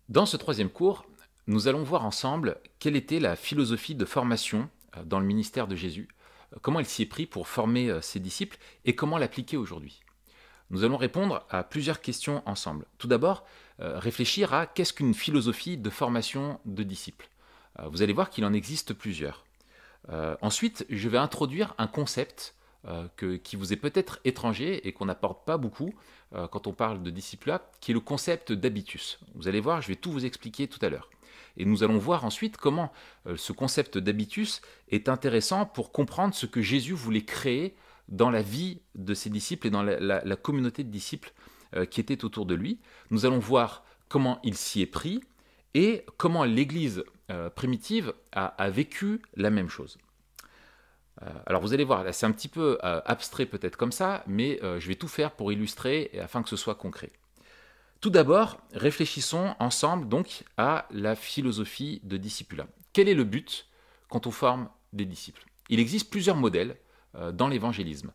Dans ce troisième cours, nous allons voir ensemble quelle était la philosophie de formation dans le ministère de Jésus, comment il s'y est pris pour former ses disciples et comment l'appliquer aujourd'hui. Nous allons répondre à plusieurs questions ensemble. Tout d'abord, réfléchir à qu'est-ce qu'une philosophie de formation de disciples. Vous allez voir qu'il en existe plusieurs. Ensuite, je vais introduire un concept qui vous est peut-être étranger et qu'on n'apporte pas beaucoup quand on parle de disciplat, qui est le concept d'habitus. Vous allez voir, je vais tout vous expliquer tout à l'heure. Et nous allons voir ensuite comment ce concept d'habitus est intéressant pour comprendre ce que Jésus voulait créer dans la vie de ses disciples et dans la communauté de disciples qui était autour de lui. Nous allons voir comment il s'y est pris et comment l'Église primitive a vécu la même chose. Alors vous allez voir, là c'est un petit peu abstrait peut-être comme ça, mais je vais tout faire pour illustrer et afin que ce soit concret. Tout d'abord, réfléchissons ensemble donc à la philosophie de discipulat. Quel est le but quand on forme des disciples? Il existe plusieurs modèles dans l'évangélisme.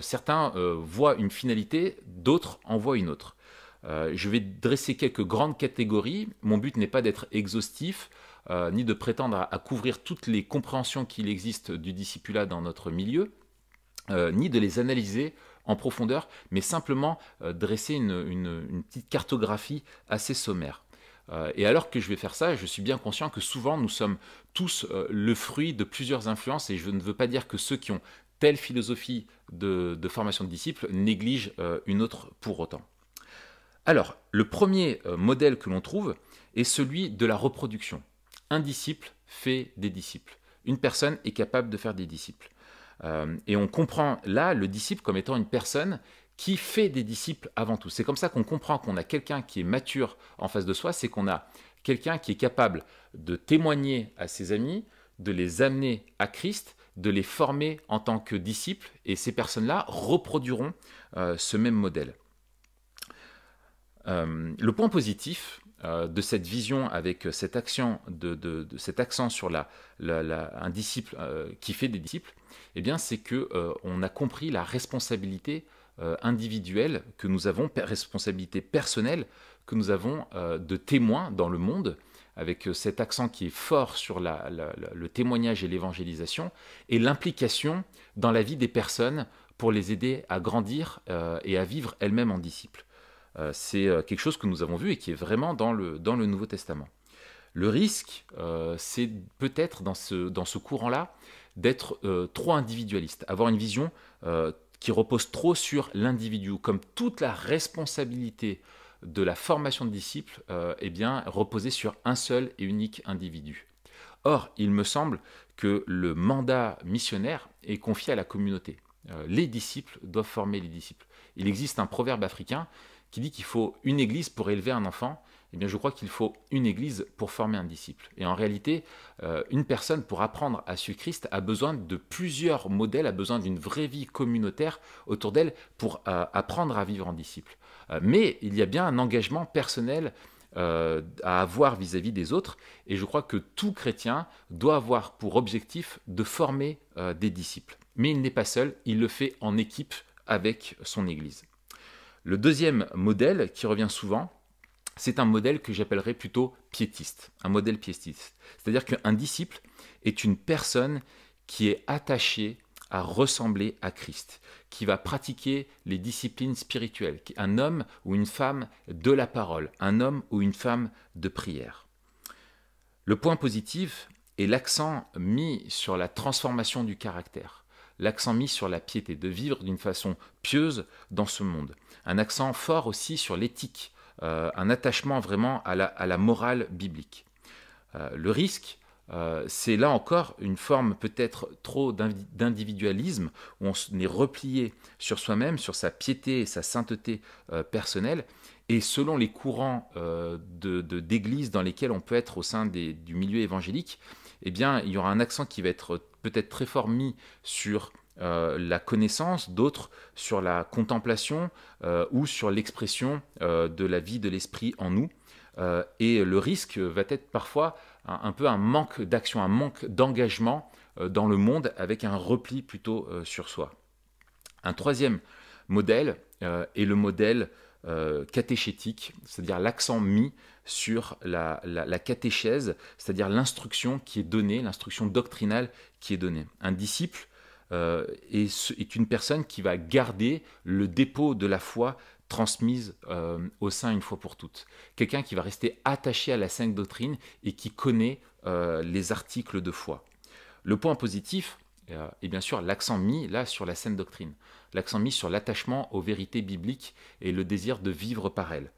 Certains voient une finalité, d'autres en voient une autre. Je vais dresser quelques grandes catégories. Mon but n'est pas d'être exhaustif, ni de prétendre à couvrir toutes les compréhensions qu'il existe du discipulat dans notre milieu, ni de les analyser en profondeur, mais simplement dresser une petite cartographie assez sommaire. Et alors que je vais faire ça, je suis bien conscient que souvent nous sommes tous le fruit de plusieurs influences, et je ne veux pas dire que ceux qui ont telle philosophie de formation de disciples négligent une autre pour autant. Alors, le premier modèle que l'on trouve est celui de la reproduction. Un disciple fait des disciples. Une personne est capable de faire des disciples. Et on comprend là le disciple comme étant une personne qui fait des disciples avant tout. C'est comme ça qu'on comprend qu'on a quelqu'un qui est mature en face de soi, c'est qu'on a quelqu'un qui est capable de témoigner à ses amis, de les amener à Christ, de les former en tant que disciples, et ces personnes-là reproduiront ce même modèle. Le point positif de cette vision avec cet accent, cet accent sur un disciple qui fait des disciples, eh bien, c'est que on a compris la responsabilité individuelle que nous avons, responsabilité personnelle que nous avons de témoins dans le monde, avec cet accent qui est fort sur le témoignage et l'évangélisation, et l'implication dans la vie des personnes pour les aider à grandir et à vivre elles-mêmes en disciples. C'est quelque chose que nous avons vu et qui est vraiment dans le Nouveau Testament. Le risque, c'est peut-être dans ce courant-là d'être trop individualiste, avoir une vision qui repose trop sur l'individu, comme toute la responsabilité de la formation de disciples eh bien, reposer sur un seul et unique individu. Or, il me semble que le mandat missionnaire est confié à la communauté. Les disciples doivent former les disciples. Il existe un proverbe africain qui dit qu'il faut une église pour élever un enfant. Eh bien, je crois qu'il faut une église pour former un disciple. Et en réalité, une personne, pour apprendre à suivre Christ, a besoin de plusieurs modèles, a besoin d'une vraie vie communautaire autour d'elle pour apprendre à vivre en disciple. Mais il y a bien un engagement personnel à avoir vis-à-vis des autres, et je crois que tout chrétien doit avoir pour objectif de former des disciples. Mais il n'est pas seul, il le fait en équipe avec son Église. Le deuxième modèle qui revient souvent, c'est un modèle que j'appellerais plutôt piétiste, un modèle piétiste. C'est-à-dire qu'un disciple est une personne qui est attachée à ressembler à Christ, qui va pratiquer les disciplines spirituelles, un homme ou une femme de la parole, un homme ou une femme de prière. Le point positif est l'accent mis sur la transformation du caractère, l'accent mis sur la piété, de vivre d'une façon pieuse dans ce monde, un accent fort aussi sur l'éthique, un attachement vraiment à la morale biblique. Le risque, c'est là encore une forme peut-être trop d'individualisme, où on est replié sur soi-même, sur sa piété et sa sainteté personnelle, et selon les courants d'église dans lesquels on peut être au sein du milieu évangélique, eh bien, il y aura un accent qui va être peut-être très fort mis sur la connaissance, d'autres sur la contemplation ou sur l'expression de la vie de l'esprit en nous. Et le risque va être parfois un peu un manque d'action, un manque d'engagement dans le monde avec un repli plutôt sur soi. Un troisième modèle est le modèle catéchétique, c'est-à-dire l'accent mis sur la catéchèse, c'est-à-dire l'instruction qui est donnée, l'instruction doctrinale qui est donnée. Un disciple est une personne qui va garder le dépôt de la foi transmise au sein une fois pour toutes. Quelqu'un qui va rester attaché à la sainte doctrine et qui connaît les articles de foi. Le point positif est bien sûr l'accent mis là sur la sainte doctrine, l'accent mis sur l'attachement aux vérités bibliques et le désir de vivre par elles.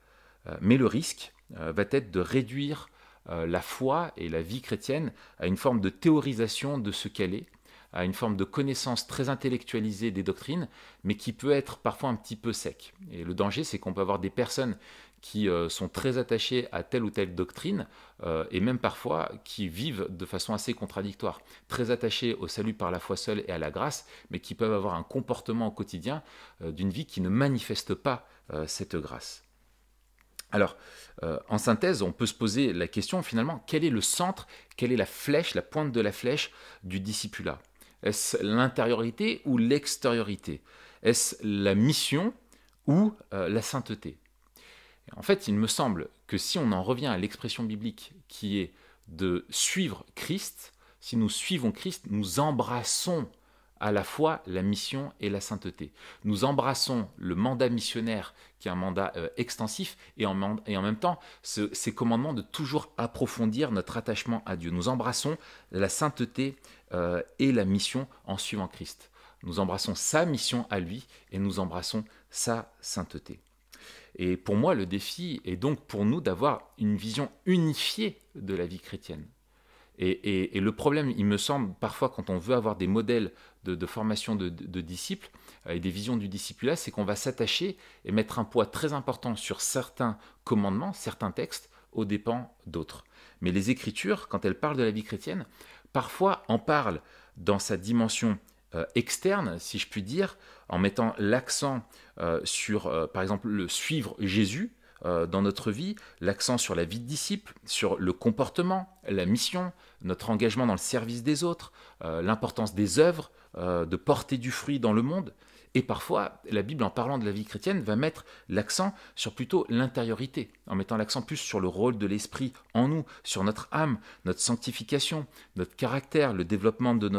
Mais le risque va être de réduire la foi et la vie chrétienne à une forme de théorisation de ce qu'elle est, à une forme de connaissance très intellectualisée des doctrines, mais qui peut être parfois un petit peu sec. Et le danger, c'est qu'on peut avoir des personnes qui sont très attachées à telle ou telle doctrine, et même parfois qui vivent de façon assez contradictoire, très attachées au salut par la foi seule et à la grâce, mais qui peuvent avoir un comportement au quotidien d'une vie qui ne manifeste pas cette grâce. Alors, en synthèse, on peut se poser la question finalement, quel est le centre, quelle est la flèche, la pointe de la flèche du discipulat? Est-ce l'intériorité ou l'extériorité? Est-ce la mission ou la sainteté? En fait, il me semble que si on en revient à l'expression biblique qui est de suivre Christ, si nous suivons Christ, nous embrassons à la fois la mission et la sainteté. Nous embrassons le mandat missionnaire qui est un mandat extensif et en même temps ces commandements de toujours approfondir notre attachement à Dieu. Nous embrassons la sainteté et la mission en suivant Christ. Nous embrassons sa mission à lui et nous embrassons sa sainteté. Et pour moi, le défi est donc pour nous d'avoir une vision unifiée de la vie chrétienne. Et le problème, il me semble, parfois, quand on veut avoir des modèles de formation de disciples et des visions du discipulat, c'est qu'on va s'attacher et mettre un poids très important sur certains commandements, certains textes, aux dépens d'autres. Mais les Écritures, quand elles parlent de la vie chrétienne, parfois en parlent dans sa dimension externe, si je puis dire, en mettant l'accent sur, par exemple, le suivre Jésus, dans notre vie, l'accent sur la vie de disciple, sur le comportement, la mission, notre engagement dans le service des autres, l'importance des œuvres, de porter du fruit dans le monde. Et parfois, la Bible, en parlant de la vie chrétienne, va mettre l'accent sur plutôt l'intériorité, en mettant l'accent plus sur le rôle de l'esprit en nous, sur notre âme, notre sanctification, notre caractère, le développement de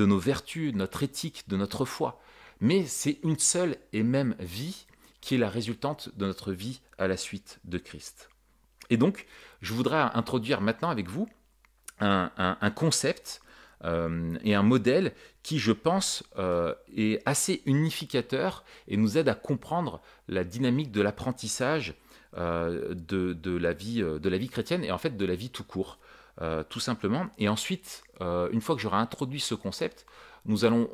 nos vertus, notre éthique, de notre foi. Mais c'est une seule et même vie qui est la résultante de notre vie à la suite de Christ. Et donc, je voudrais introduire maintenant avec vous un concept et un modèle qui, je pense, est assez unificateur et nous aide à comprendre la dynamique de l'apprentissage de la vie chrétienne et en fait de la vie tout court, tout simplement. Et ensuite, une fois que j'aurai introduit ce concept, nous allons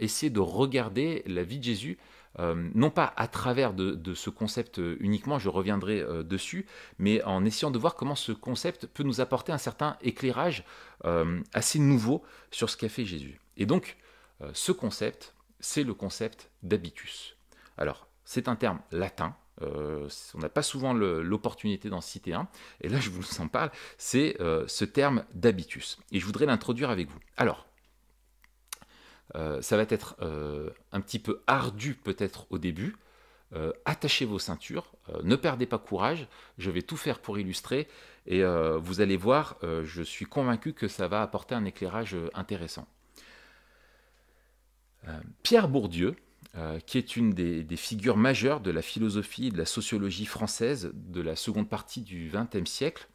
essayer de regarder la vie de Jésus non pas à travers de ce concept uniquement, je reviendrai dessus, mais en essayant de voir comment ce concept peut nous apporter un certain éclairage assez nouveau sur ce qu'a fait Jésus. Et donc, ce concept, c'est le concept d'habitus. Alors, c'est un terme latin, on n'a pas souvent l'opportunité d'en citer un, et là je vous en parle, c'est ce terme d'habitus. Et je voudrais l'introduire avec vous. Alors, ça va être un petit peu ardu peut-être au début. Attachez vos ceintures, ne perdez pas courage, je vais tout faire pour illustrer et vous allez voir, je suis convaincu que ça va apporter un éclairage intéressant. Pierre Bourdieu, qui est une des figures majeures de la philosophie et de la sociologie française de la seconde partie du XXe siècle,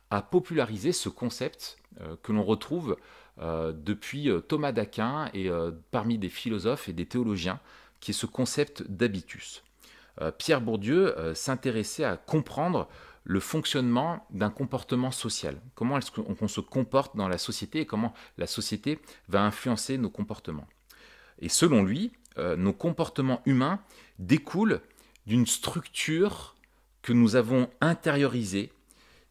a popularisé ce concept que l'on retrouve depuis Thomas d'Aquin et parmi des philosophes et des théologiens, qui est ce concept d'habitus. Pierre Bourdieu s'intéressait à comprendre le fonctionnement d'un comportement social. Comment est-ce qu'on se comporte dans la société et comment la société va influencer nos comportements. Et selon lui, nos comportements humains découlent d'une structure que nous avons intériorisée,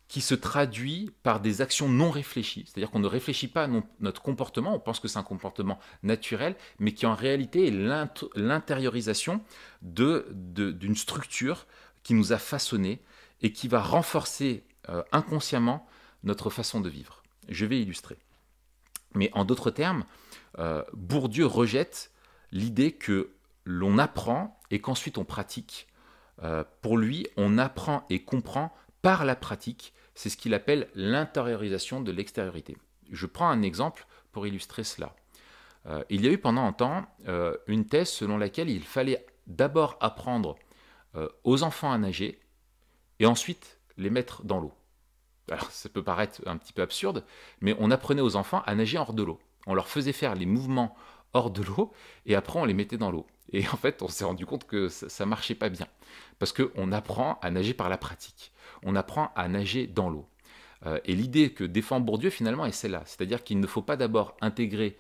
qui se traduit par des actions non réfléchies. C'est-à-dire qu'on ne réfléchit pas à notre comportement, on pense que c'est un comportement naturel, mais qui en réalité est l'intériorisation d'une structure qui nous a façonnés et qui va renforcer inconsciemment notre façon de vivre. Je vais illustrer. Mais en d'autres termes, Bourdieu rejette l'idée que l'on apprend et qu'ensuite on pratique Pour lui, on apprend et comprend par la pratique. C'est ce qu'il appelle l'intériorisation de l'extériorité. Je prends un exemple pour illustrer cela. Il y a eu pendant un temps une thèse selon laquelle il fallait d'abord apprendre aux enfants à nager et ensuite les mettre dans l'eau. Alors ça peut paraître un petit peu absurde, mais on apprenait aux enfants à nager hors de l'eau. On leur faisait faire les mouvements hors de l'eau et après on les mettait dans l'eau. Et en fait, on s'est rendu compte que ça ne marchait pas bien. Parce qu'on apprend à nager par la pratique. On apprend à nager dans l'eau. Et l'idée que défend Bourdieu, finalement, est celle-là. C'est-à-dire qu'il ne faut pas d'abord intégrer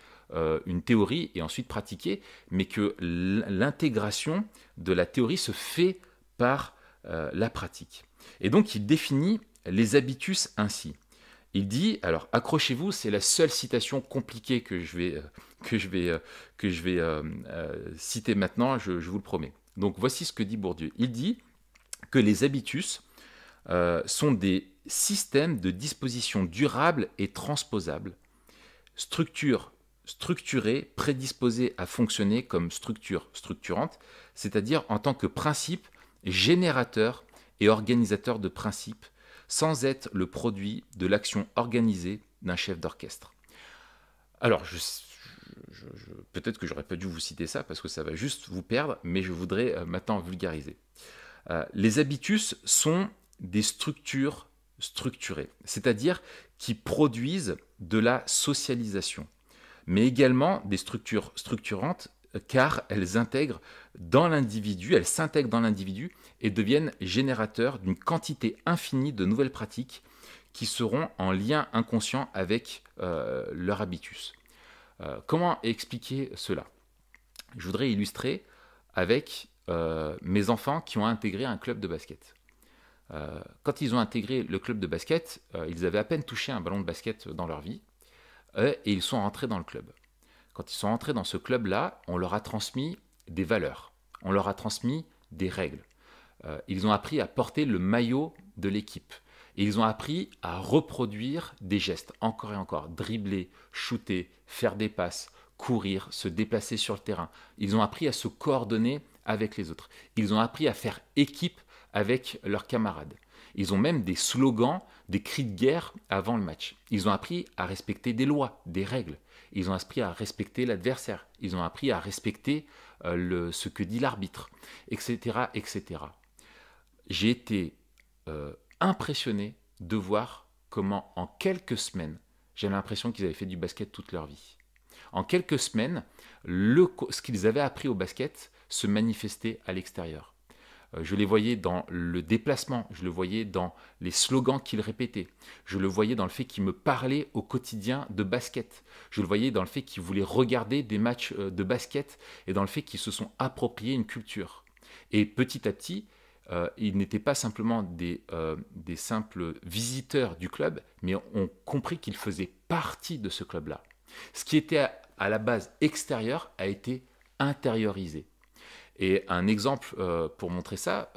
une théorie et ensuite pratiquer, mais que l'intégration de la théorie se fait par la pratique. Et donc, il définit les habitus ainsi. Il dit, alors accrochez-vous, c'est la seule citation compliquée que je vais citer maintenant, je vous le promets. Donc voici ce que dit Bourdieu. Il dit que les habitus sont des systèmes de disposition durables et transposables, structurés, prédisposés à fonctionner comme structure structurante, c'est-à-dire en tant que principe générateur et organisateur de principes, sans être le produit de l'action organisée d'un chef d'orchestre. Alors, peut-être que j'aurais pas dû vous citer ça parce que ça va juste vous perdre, mais je voudrais maintenant vulgariser. Les habitus sont des structures structurées, c'est-à-dire qui produisent de la socialisation, mais également des structures structurantes car elles s'intègrent dans l'individu et deviennent générateurs d'une quantité infinie de nouvelles pratiques qui seront en lien inconscient avec leur habitus. Comment expliquer cela? Je voudrais illustrer avec mes enfants qui ont intégré un club de basket. Quand ils ont intégré le club de basket, ils avaient à peine touché un ballon de basket dans leur vie et ils sont rentrés dans le club. Quand ils sont rentrés dans ce club-là, on leur a transmis des valeurs, on leur a transmis des règles. Ils ont appris à porter le maillot de l'équipe. Et ils ont appris à reproduire des gestes, encore et encore, dribbler, shooter, faire des passes, courir, se déplacer sur le terrain. Ils ont appris à se coordonner avec les autres. Ils ont appris à faire équipe avec leurs camarades. Ils ont même des slogans, des cris de guerre avant le match. Ils ont appris à respecter des lois, des règles. Ils ont appris à respecter l'adversaire. Ils ont appris à respecter ce que dit l'arbitre, etc., etc. J'ai été impressionné de voir comment en quelques semaines, j'ai l'impression qu'ils avaient fait du basket toute leur vie. En quelques semaines, ce qu'ils avaient appris au basket se manifestait à l'extérieur. Je les voyais dans le déplacement, je le voyais dans les slogans qu'ils répétaient, je le voyais dans le fait qu'ils me parlaient au quotidien de basket, je le voyais dans le fait qu'ils voulaient regarder des matchs de basket et dans le fait qu'ils se sont appropriés une culture. Et petit à petit, ils n'étaient pas simplement des simples visiteurs du club, mais ont compris qu'ils faisaient partie de ce club-là. Ce qui était à la base extérieur a été intériorisé. Et un exemple pour montrer ça,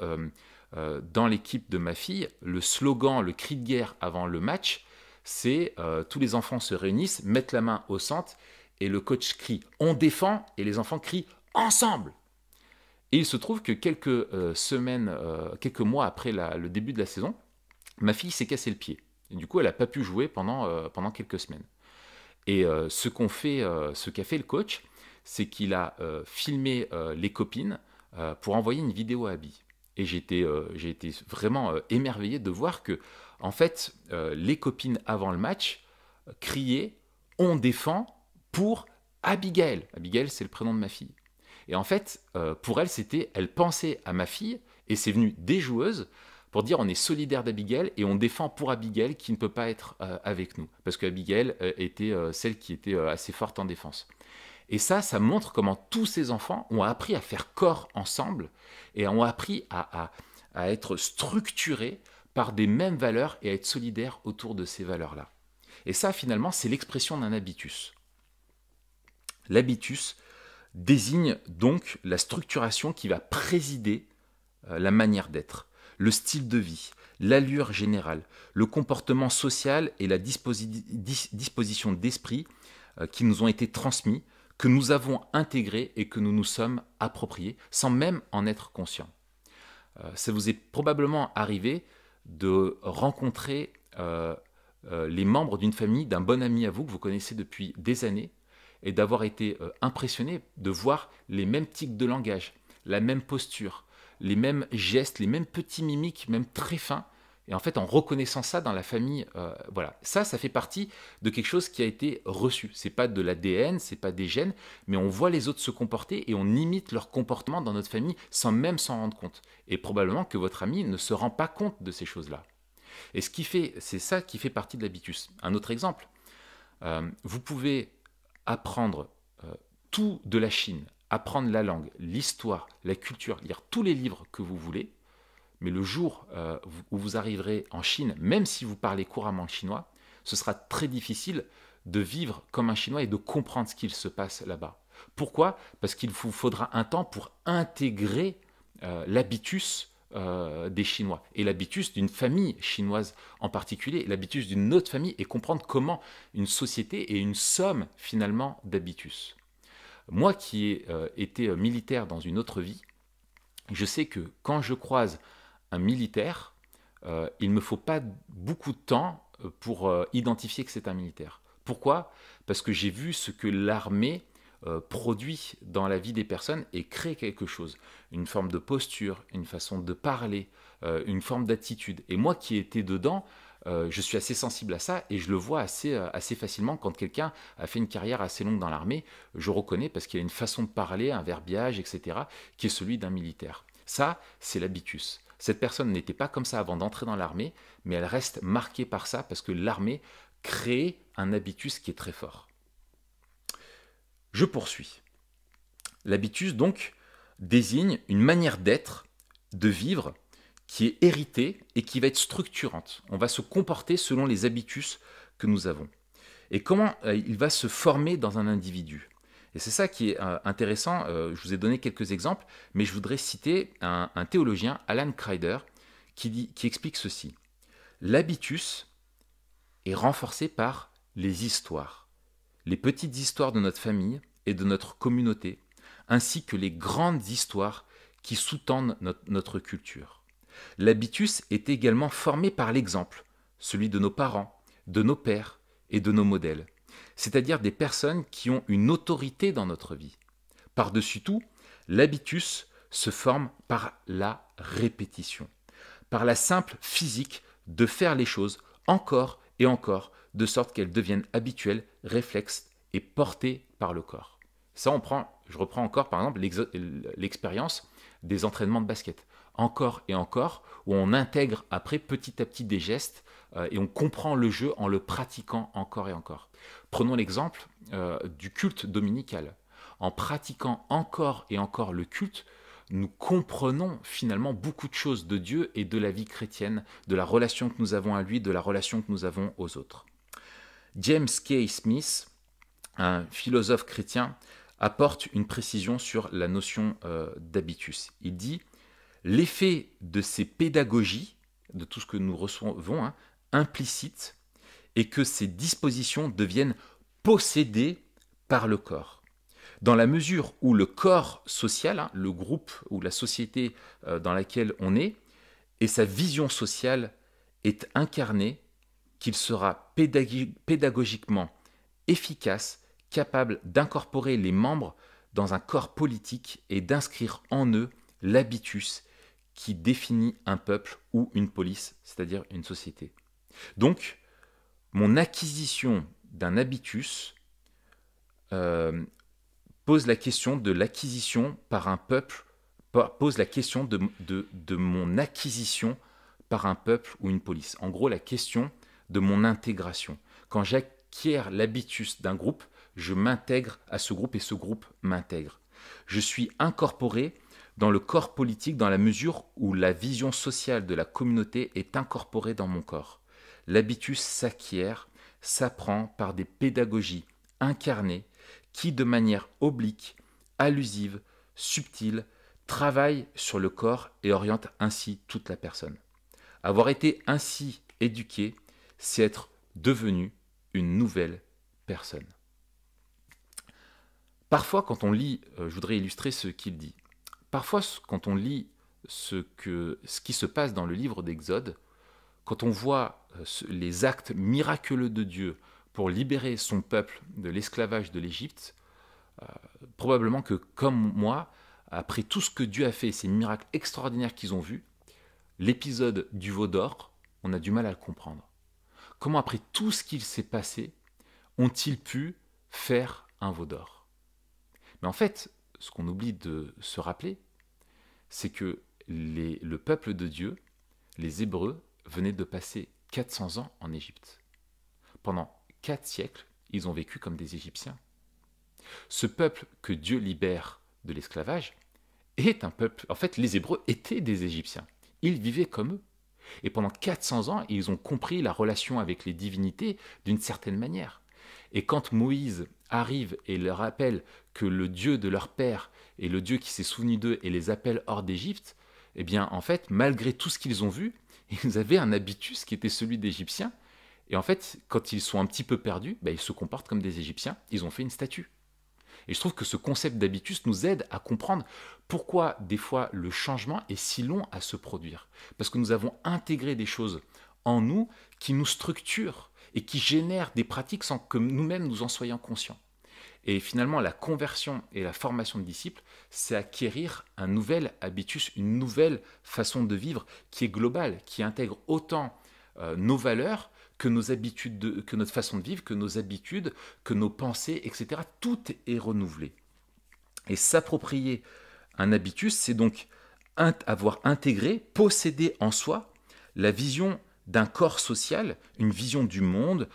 dans l'équipe de ma fille, le slogan, le cri de guerre avant le match, c'est tous les enfants se réunissent, mettent la main au centre et le coach crie « on défend » et les enfants crient « ensemble ». Et il se trouve que quelques mois après le début de la saison, ma fille s'est cassé le pied. Et du coup, elle n'a pas pu jouer pendant quelques semaines. Et ce qu'a fait le coach, c'est qu'il a filmé les copines pour envoyer une vidéo à Abby. Et j'ai été vraiment émerveillé de voir que, en fait, les copines avant le match criaient « on défend pour Abigail ». Abigail, c'est le prénom de ma fille. Et en fait, pour elle, elle pensait à ma fille, et c'est venu des joueuses pour dire on est solidaire d'Abigail et on défend pour Abigail qui ne peut pas être avec nous. Parce qu'Abigail était celle qui était assez forte en défense. Et ça montre comment tous ces enfants ont appris à faire corps ensemble et ont appris à être structurés par des mêmes valeurs et à être solidaires autour de ces valeurs-là. Et ça, finalement, c'est l'expression d'un habitus. L'habitus désigne donc la structuration qui va présider la manière d'être, le style de vie, l'allure générale, le comportement social et la disposition d'esprit qui nous ont été transmis, que nous avons intégrés et que nous nous sommes appropriés, sans même en être conscients. Ça vous est probablement arrivé de rencontrer les membres d'une famille, d'un bon ami à vous que vous connaissez depuis des années, et d'avoir été impressionné de voir les mêmes tics de langage, la même posture, les mêmes gestes, les mêmes petits mimiques, même très fins. Et en fait, en reconnaissant ça dans la famille, voilà, ça fait partie de quelque chose qui a été reçu. C'est pas de l'ADN, c'est pas des gènes, mais on voit les autres se comporter et on imite leur comportement dans notre famille sans même s'en rendre compte. Et probablement que votre ami ne se rend pas compte de ces choses-là. Et c'est ça qui fait partie de l'habitus. Un autre exemple, vous pouvez apprendre tout de la Chine, apprendre la langue, l'histoire, la culture, lire tous les livres que vous voulez, mais le jour où vous arriverez en Chine, même si vous parlez couramment le chinois, ce sera très difficile de vivre comme un Chinois et de comprendre ce qu'il se passe là-bas. Pourquoi? Parce qu'il vous faudra un temps pour intégrer l'habitus des Chinois et l'habitus d'une famille chinoise en particulier, l'habitus d'une autre famille et comprendre comment une société est une somme finalement d'habitus. Moi qui ai été militaire dans une autre vie, je sais que quand je croise un militaire, il ne me faut pas beaucoup de temps pour identifier que c'est un militaire. Pourquoi? Parce que j'ai vu ce que l'armée produit dans la vie des personnes et crée quelque chose. Une forme de posture, une façon de parler, une forme d'attitude. Et moi qui étais dedans, je suis assez sensible à ça et je le vois assez facilement quand quelqu'un a fait une carrière assez longue dans l'armée. Je reconnais parce qu'il y a une façon de parler, un verbiage, etc., qui est celui d'un militaire. Ça, c'est l'habitus. Cette personne n'était pas comme ça avant d'entrer dans l'armée, mais elle reste marquée par ça parce que l'armée crée un habitus qui est très fort. Je poursuis. L'habitus, donc, désigne une manière d'être, de vivre, qui est héritée et qui va être structurante. On va se comporter selon les habitus que nous avons. Et comment il va se former dans un individu. Et c'est ça qui est intéressant. Je vous ai donné quelques exemples, mais je voudrais citer un théologien, Alan Kreider, qui explique ceci. L'habitus est renforcé par les histoires, les petites histoires de notre famille et de notre communauté, ainsi que les grandes histoires qui sous-tendent notre culture. L'habitus est également formé par l'exemple, celui de nos parents, de nos pères et de nos modèles, c'est-à-dire des personnes qui ont une autorité dans notre vie. Par-dessus tout, l'habitus se forme par la répétition, par la simple physique de faire les choses encore et encore, de sorte qu'elles deviennent habituelles, réflexes et portées par le corps. Ça, je reprends encore par exemple l'expérience des entraînements de basket. Encore et encore, où on intègre après petit à petit des gestes et on comprend le jeu en le pratiquant encore et encore. Prenons l'exemple du culte dominical. En pratiquant encore et encore le culte, nous comprenons finalement beaucoup de choses de Dieu et de la vie chrétienne, de la relation que nous avons à lui, de la relation que nous avons aux autres. James K. Smith, un philosophe chrétien, apporte une précision sur la notion d'habitus. Il dit « L'effet de ces pédagogies, de tout ce que nous recevons, implicite, est que ces dispositions deviennent possédées par le corps. Dans la mesure où le corps social, le groupe ou la société dans laquelle on est, et sa vision sociale est incarnée, qu'il sera pédagogiquement efficace, capable d'incorporer les membres dans un corps politique et d'inscrire en eux l'habitus qui définit un peuple ou une police, c'est-à-dire une société. Donc, mon acquisition d'un habitus pose la question de l'acquisition par un peuple, pose la question de mon acquisition par un peuple ou une police. En gros, la question de mon intégration. Quand j'acquiers l'habitus d'un groupe, je m'intègre à ce groupe et ce groupe m'intègre. Je suis incorporé dans le corps politique dans la mesure où la vision sociale de la communauté est incorporée dans mon corps. L'habitus s'acquiert, s'apprend par des pédagogies incarnées qui, de manière oblique, allusive, subtile, travaillent sur le corps et orientent ainsi toute la personne. Avoir été ainsi éduqué, c'est être devenu une nouvelle personne. Parfois, quand on lit, je voudrais illustrer ce qu'il dit, parfois, quand on lit ce qui se passe dans le livre d'Exode, quand on voit les actes miraculeux de Dieu pour libérer son peuple de l'esclavage de l'Égypte, probablement que, comme moi, après tout ce que Dieu a fait, ces miracles extraordinaires qu'ils ont vus, l'épisode du veau d'or, on a du mal à le comprendre. Comment, après tout ce qu'il s'est passé, ont-ils pu faire un veau d'or? Mais en fait, ce qu'on oublie de se rappeler, c'est que le peuple de Dieu, les Hébreux, venaient de passer 400 ans en Égypte. Pendant 4 siècles, ils ont vécu comme des Égyptiens. Ce peuple que Dieu libère de l'esclavage est un peuple... En fait, les Hébreux étaient des Égyptiens. Ils vivaient comme eux. Et pendant 400 ans, ils ont compris la relation avec les divinités d'une certaine manière. Et quand Moïse arrive et leur rappelle que le Dieu de leur père est le Dieu qui s'est souvenu d'eux et les appelle hors d'Égypte, eh bien, en fait, malgré tout ce qu'ils ont vu, ils avaient un habitus qui était celui d'Égyptiens. Et en fait, quand ils sont un petit peu perdus, ils se comportent comme des Égyptiens. Ils ont fait une statue. Et je trouve que ce concept d'habitus nous aide à comprendre pourquoi des fois le changement est si long à se produire. Parce que nous avons intégré des choses en nous qui nous structurent et qui génèrent des pratiques sans que nous-mêmes nous en soyons conscients. Et finalement, la conversion et la formation de disciples, c'est acquérir un nouvel habitus, une nouvelle façon de vivre qui est globale, qui intègre autant nos valeurs que nos habitudes, que notre façon de vivre, que nos habitudes, que nos pensées, etc. Tout est renouvelé. Et s'approprier un habitus, c'est donc avoir intégré, posséder en soi la vision d'un corps social, une vision du monde,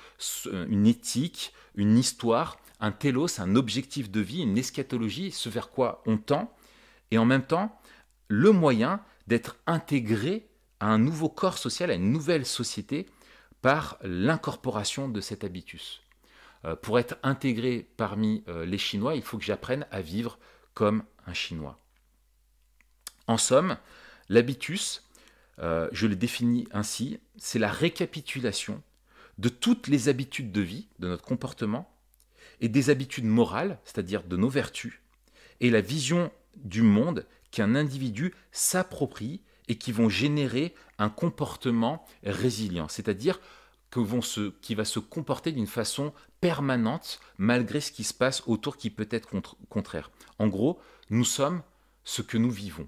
une éthique, une histoire, un télos, un objectif de vie, une eschatologie, ce vers quoi on tend, et en même temps, le moyen d'être intégré à un nouveau corps social, à une nouvelle société, par l'incorporation de cet habitus. Pour être intégré parmi les Chinois, il faut que j'apprenne à vivre comme un Chinois. En somme, l'habitus, je le définis ainsi, c'est la récapitulation de toutes les habitudes de vie, de notre comportement, et des habitudes morales, c'est-à-dire de nos vertus, et la vision du monde qu'un individu s'approprie et qui vont générer un comportement résilient, c'est-à-dire qui va se comporter d'une façon permanente malgré ce qui se passe autour qui peut être contraire. En gros, nous sommes ce que nous vivons.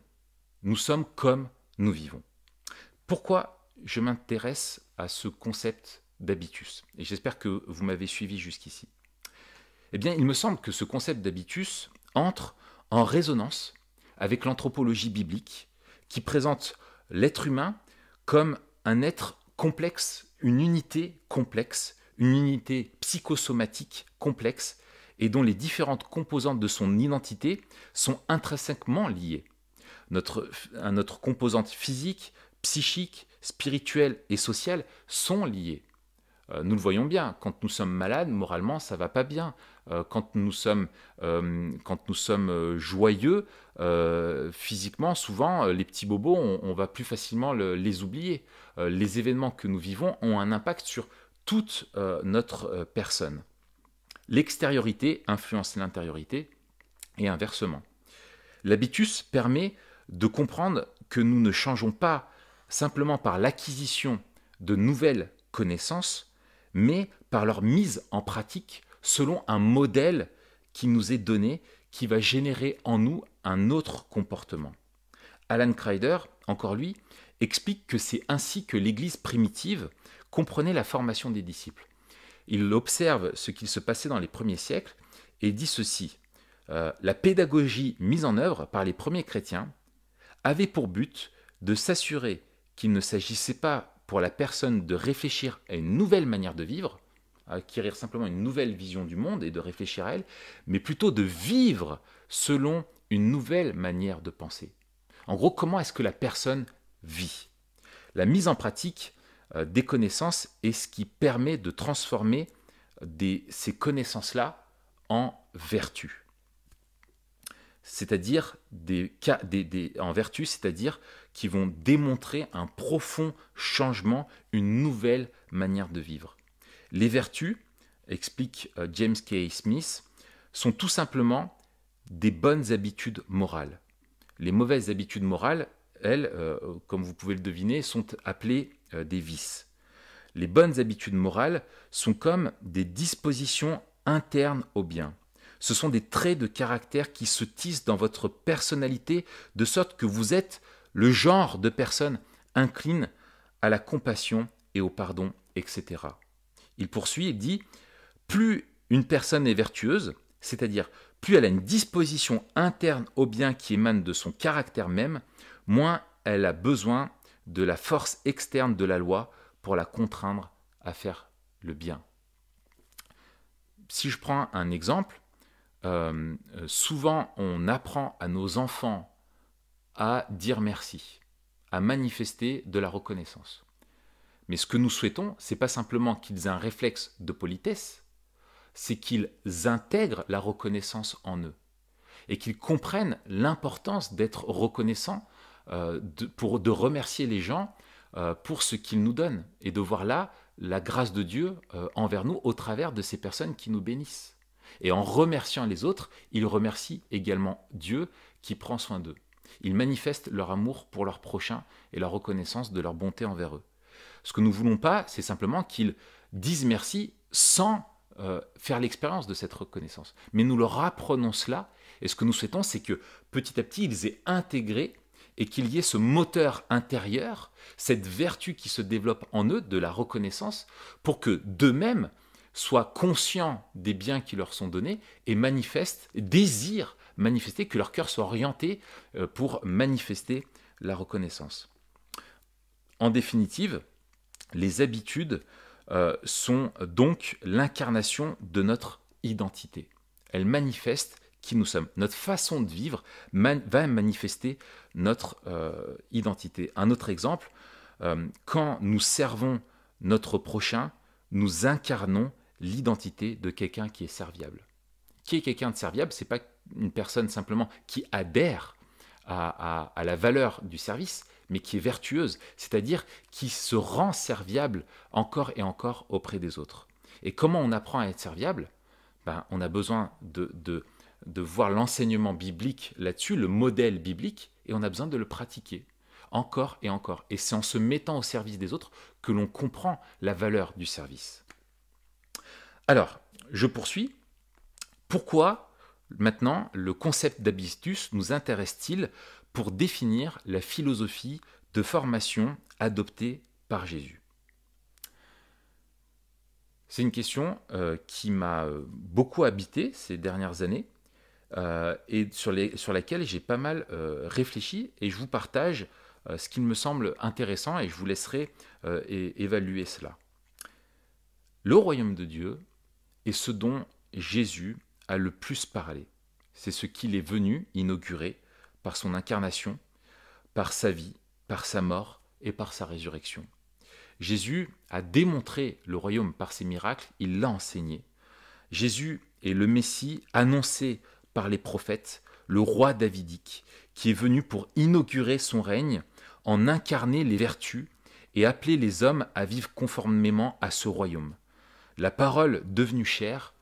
Nous sommes comme nous vivons. Pourquoi je m'intéresse à ce concept d'habitus? Et j'espère que vous m'avez suivi jusqu'ici. Eh bien, il me semble que ce concept d'habitus entre en résonance avec l'anthropologie biblique qui présente l'être humain comme un être complexe, une unité complexe, une unité psychosomatique complexe et dont les différentes composantes de son identité sont intrinsèquement liées. Notre composante physique, psychique, spirituelle et sociale sont liées. Nous le voyons bien, quand nous sommes malades, moralement, ça va pas bien. Quand nous sommes joyeux, physiquement, souvent, les petits bobos, on va plus facilement les oublier. Les événements que nous vivons ont un impact sur toute notre personne. L'extériorité influence l'intériorité et inversement. L'habitus permet de comprendre que nous ne changeons pas simplement par l'acquisition de nouvelles connaissances, mais par leur mise en pratique selon un modèle qui nous est donné, qui va générer en nous un autre comportement. Alan Kreider, encore lui, explique que c'est ainsi que l'Église primitive comprenait la formation des disciples. Il observe ce qu'il se passait dans les premiers siècles et dit ceci. La pédagogie mise en œuvre par les premiers chrétiens avait pour but de s'assurer qu'il ne s'agissait pas pour la personne de réfléchir à une nouvelle manière de vivre, à acquérir simplement une nouvelle vision du monde et de réfléchir à elle, mais plutôt de vivre selon une nouvelle manière de penser. En gros, comment est-ce que la personne vit? La mise en pratique des connaissances est ce qui permet de transformer ces connaissances-là en vertus. C'est-à-dire en vertus, c'est-à-dire qui vont démontrer un profond changement, une nouvelle manière de vivre. Les vertus, explique James K. Smith, sont tout simplement des bonnes habitudes morales. Les mauvaises habitudes morales elles, comme vous pouvez le deviner, sont appelées des vices. Les bonnes habitudes morales sont comme des dispositions internes au bien. Ce sont des traits de caractère qui se tissent dans votre personnalité de sorte que vous êtes le genre de personne incline à la compassion et au pardon, etc. Il poursuit et dit, plus une personne est vertueuse, c'est-à-dire plus elle a une disposition interne au bien qui émane de son caractère même, moins elle a besoin de la force externe de la loi pour la contraindre à faire le bien. Si je prends un exemple, souvent on apprend à nos enfants à dire merci, à manifester de la reconnaissance. Mais ce que nous souhaitons, c'est pas simplement qu'ils aient un réflexe de politesse, c'est qu'ils intègrent la reconnaissance en eux et qu'ils comprennent l'importance d'être reconnaissants, de remercier les gens pour ce qu'ils nous donnent et de voir là la grâce de Dieu envers nous au travers de ces personnes qui nous bénissent. Et en remerciant les autres, ils remercient également Dieu qui prend soin d'eux. Ils manifestent leur amour pour leur prochain et leur reconnaissance de leur bonté envers eux. Ce que nous ne voulons pas, c'est simplement qu'ils disent merci sans faire l'expérience de cette reconnaissance. Mais nous leur apprenons cela, et ce que nous souhaitons, c'est que petit à petit, ils aient intégré et qu'il y ait ce moteur intérieur, cette vertu qui se développe en eux de la reconnaissance, pour que d'eux-mêmes soient conscients des biens qui leur sont donnés et désirent manifester, que leur cœur soit orienté pour manifester la reconnaissance. En définitive, les habitudes sont donc l'incarnation de notre identité. Elles manifestent qui nous sommes. Notre façon de vivre va manifester notre identité. Un autre exemple, quand nous servons notre prochain, nous incarnons l'identité de quelqu'un qui est serviable. Qui est quelqu'un de serviable? Ce n'est pas une personne simplement qui adhère à la valeur du service, mais qui est vertueuse, c'est-à-dire qui se rend serviable encore et encore auprès des autres. Et comment on apprend à être serviable? On a besoin de voir l'enseignement biblique là-dessus, le modèle biblique, et on a besoin de le pratiquer encore et encore. Et c'est en se mettant au service des autres que l'on comprend la valeur du service. Alors, je poursuis. Pourquoi maintenant le concept d'habitus nous intéresse-t-il pour définir la philosophie de formation adoptée par Jésus? C'est une question qui m'a beaucoup habité ces dernières années et sur laquelle j'ai pas mal réfléchi, et je vous partage ce qui me semble intéressant et je vous laisserai évaluer cela. Le royaume de Dieu est ce dont Jésus a le plus parlé. C'est ce qu'il est venu inaugurer par son incarnation, par sa vie, par sa mort et par sa résurrection. Jésus a démontré le royaume par ses miracles, il l'a enseigné. Jésus est le Messie annoncé par les prophètes, le roi davidique, qui est venu pour inaugurer son règne, en incarner les vertus et appeler les hommes à vivre conformément à ce royaume. La parole devenue chair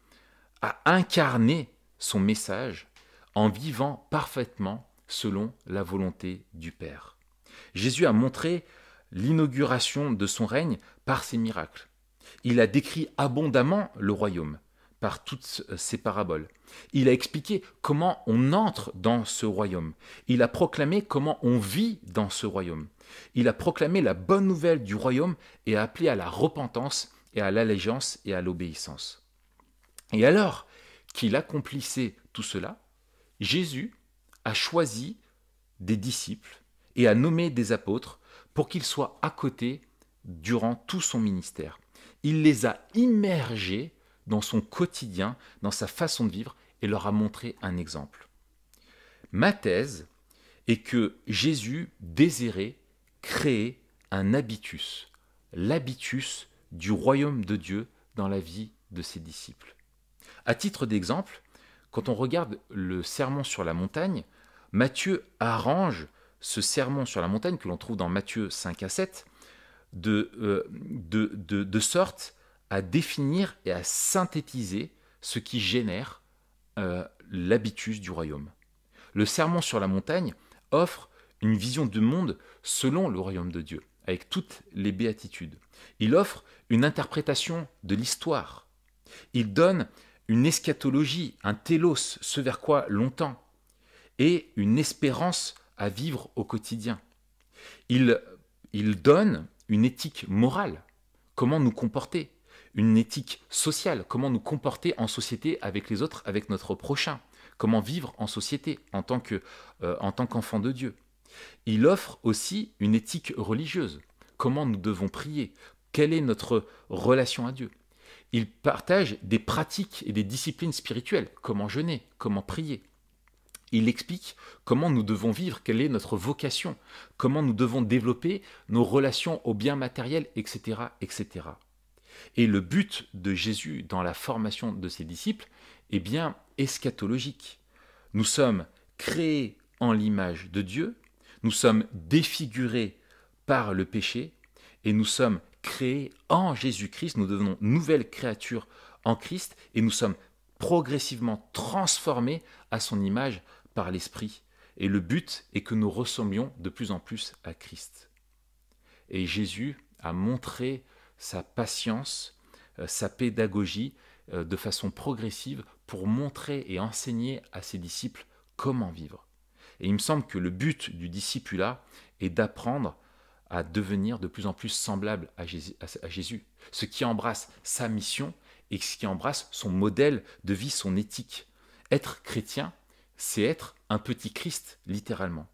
a incarné son message en vivant parfaitement selon la volonté du Père. Jésus a montré l'inauguration de son règne par ses miracles. Il a décrit abondamment le royaume par toutes ses paraboles. Il a expliqué comment on entre dans ce royaume. Il a proclamé comment on vit dans ce royaume. Il a proclamé la bonne nouvelle du royaume et a appelé à la repentance et à l'allégeance et à l'obéissance. Et alors qu'il accomplissait tout cela, Jésus a choisi des disciples et a nommé des apôtres pour qu'ils soient à côté durant tout son ministère. Il les a immergés dans son quotidien, dans sa façon de vivre, et leur a montré un exemple. Ma thèse est que Jésus désirait créer un habitus, l'habitus du royaume de Dieu dans la vie de ses disciples. À titre d'exemple, quand on regarde le sermon sur la montagne, Matthieu arrange ce sermon sur la montagne que l'on trouve dans Matthieu 5 à 7 de sorte à définir et à synthétiser ce qui génère l'habitus du royaume. Le sermon sur la montagne offre une vision du monde selon le royaume de Dieu, avec toutes les béatitudes. Il offre une interprétation de l'histoire. Il donne une eschatologie, un télos, ce vers quoi l'on tend, et une espérance à vivre au quotidien. Il donne une éthique morale, comment nous comporter, une éthique sociale, comment nous comporter en société avec les autres, avec notre prochain, comment vivre en société en tant qu'enfant de Dieu. Il offre aussi une éthique religieuse, comment nous devons prier, quelle est notre relation à Dieu. Il partage des pratiques et des disciplines spirituelles, comment jeûner, comment prier. Il explique comment nous devons vivre, quelle est notre vocation, comment nous devons développer nos relations aux biens matériels, etc., etc. Et le but de Jésus dans la formation de ses disciples est bien eschatologique. Nous sommes créés en l'image de Dieu, nous sommes défigurés par le péché et nous sommes créés en Jésus-Christ, nous devenons nouvelles créatures en Christ et nous sommes progressivement transformés à son image par l'Esprit. Et le but est que nous ressemblions de plus en plus à Christ. Et Jésus a montré sa patience, sa pédagogie de façon progressive pour montrer et enseigner à ses disciples comment vivre. Et il me semble que le but du discipulat est d'apprendre à devenir de plus en plus semblable à Jésus, ce qui embrasse sa mission et ce qui embrasse son modèle de vie, son éthique. Être chrétien, c'est être un petit Christ, littéralement.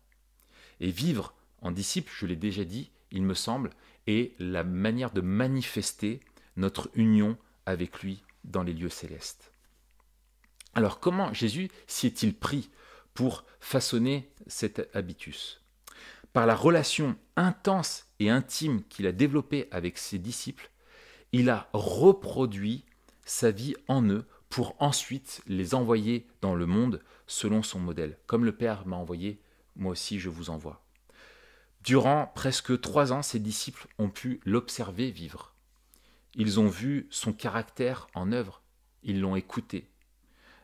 Et vivre en disciple, je l'ai déjà dit, il me semble, est la manière de manifester notre union avec lui dans les lieux célestes. Alors comment Jésus s'y est-il pris pour façonner cet habitus? Par la relation intense et intime qu'il a développée avec ses disciples, il a reproduit sa vie en eux pour ensuite les envoyer dans le monde selon son modèle. Comme le Père m'a envoyé, moi aussi je vous envoie. Durant presque 3 ans, ses disciples ont pu l'observer vivre. Ils ont vu son caractère en œuvre, ils l'ont écouté.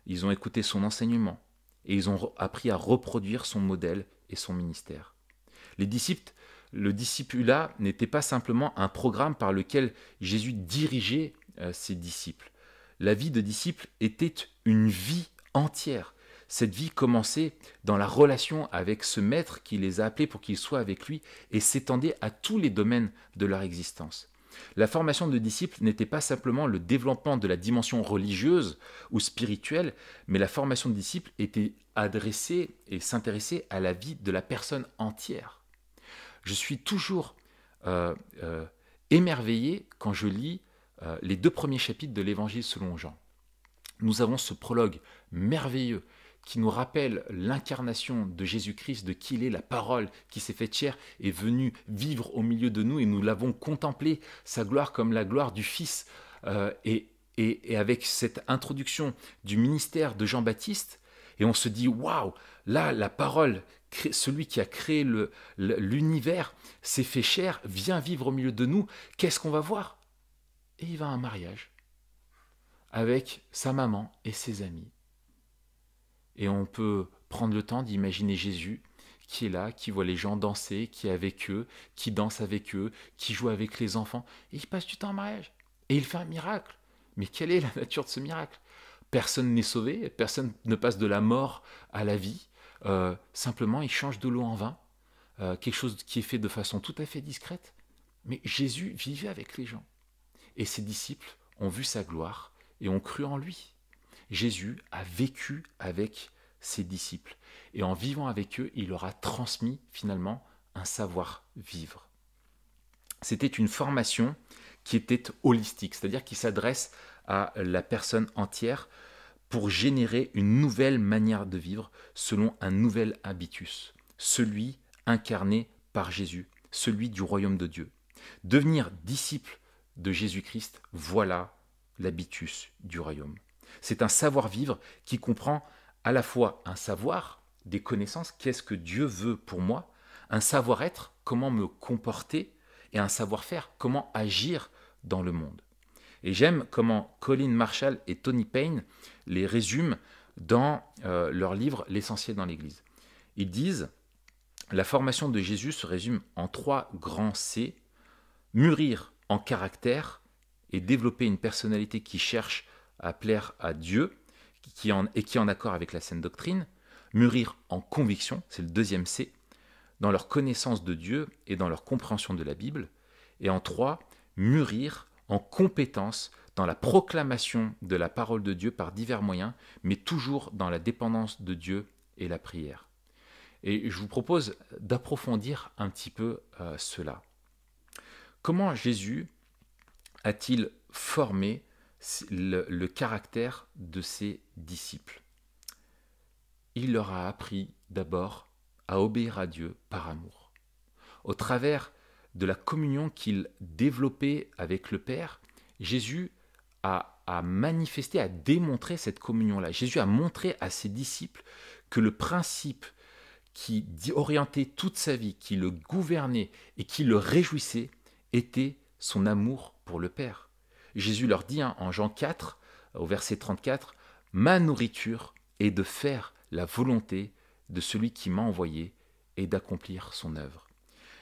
Ils ont écouté son enseignement et ils ont appris à reproduire son modèle et son ministère. Le discipulat n'était pas simplement un programme par lequel Jésus dirigeait ses disciples. La vie de disciple était une vie entière. Cette vie commençait dans la relation avec ce maître qui les a appelés pour qu'ils soient avec lui et s'étendait à tous les domaines de leur existence. La formation de disciples n'était pas simplement le développement de la dimension religieuse ou spirituelle, mais la formation de disciples était adressée et s'intéressait à la vie de la personne entière. Je suis toujours émerveillé quand je lis les 2 premiers chapitres de l'Évangile selon Jean. Nous avons ce prologue merveilleux qui nous rappelle l'incarnation de Jésus-Christ, de qui il est, la parole qui s'est faite chair, est venue vivre au milieu de nous et nous l'avons contemplé, sa gloire comme la gloire du Fils. Et avec cette introduction du ministère de Jean-Baptiste, et on se dit, waouh, là, la parole, celui qui a créé l'univers, s'est fait chair, vient vivre au milieu de nous, qu'est-ce qu'on va voir? Et il va à un mariage avec sa maman et ses amis. Et on peut prendre le temps d'imaginer Jésus qui est là, qui voit les gens danser, qui est avec eux, qui danse avec eux, qui joue avec les enfants. Et il passe du temps en mariage. Et il fait un miracle. Mais quelle est la nature de ce miracle? Personne n'est sauvé, personne ne passe de la mort à la vie. Simplement, il change de l'eau en vin. Quelque chose qui est fait de façon tout à fait discrète. Mais Jésus vivait avec les gens. Et ses disciples ont vu sa gloire et ont cru en lui. Jésus a vécu avec ses disciples. Et en vivant avec eux, il leur a transmis finalement un savoir-vivre. C'était une formation qui était holistique, c'est-à-dire qui s'adresse à la personne entière pour générer une nouvelle manière de vivre selon un nouvel habitus, celui incarné par Jésus, celui du royaume de Dieu. Devenir disciple de Jésus-Christ, voilà l'habitus du royaume. C'est un savoir-vivre qui comprend à la fois un savoir, des connaissances, qu'est-ce que Dieu veut pour moi, un savoir-être, comment me comporter, et un savoir-faire, comment agir dans le monde. Et j'aime comment Colin Marshall et Tony Payne les résument dans leur livre « L'essentiel dans l'Église ». Ils disent La formation de Jésus se résume en 3 grands C: mûrir en caractère et développer une personnalité qui cherche à plaire à Dieu qui est en accord avec la saine doctrine; mûrir en conviction, c'est le 2e C, dans leur connaissance de Dieu et dans leur compréhension de la Bible; et en 3, mûrir en compétence dans la proclamation de la parole de Dieu par divers moyens, mais toujours dans la dépendance de Dieu et la prière. Et je vous propose d'approfondir un petit peu cela. Comment Jésus a-t-il formé le caractère de ses disciples? Il leur a appris d'abord à obéir à Dieu par amour. Au travers de la communion qu'il développait avec le Père, Jésus a manifesté, a démontré cette communion-là. Jésus a montré à ses disciples que le principe qui orientait toute sa vie, qui le gouvernait et qui le réjouissait, était son amour pour le Père. Jésus leur dit en Jean 4, au verset 34, « Ma nourriture est de faire la volonté de celui qui m'a envoyé et d'accomplir son œuvre. »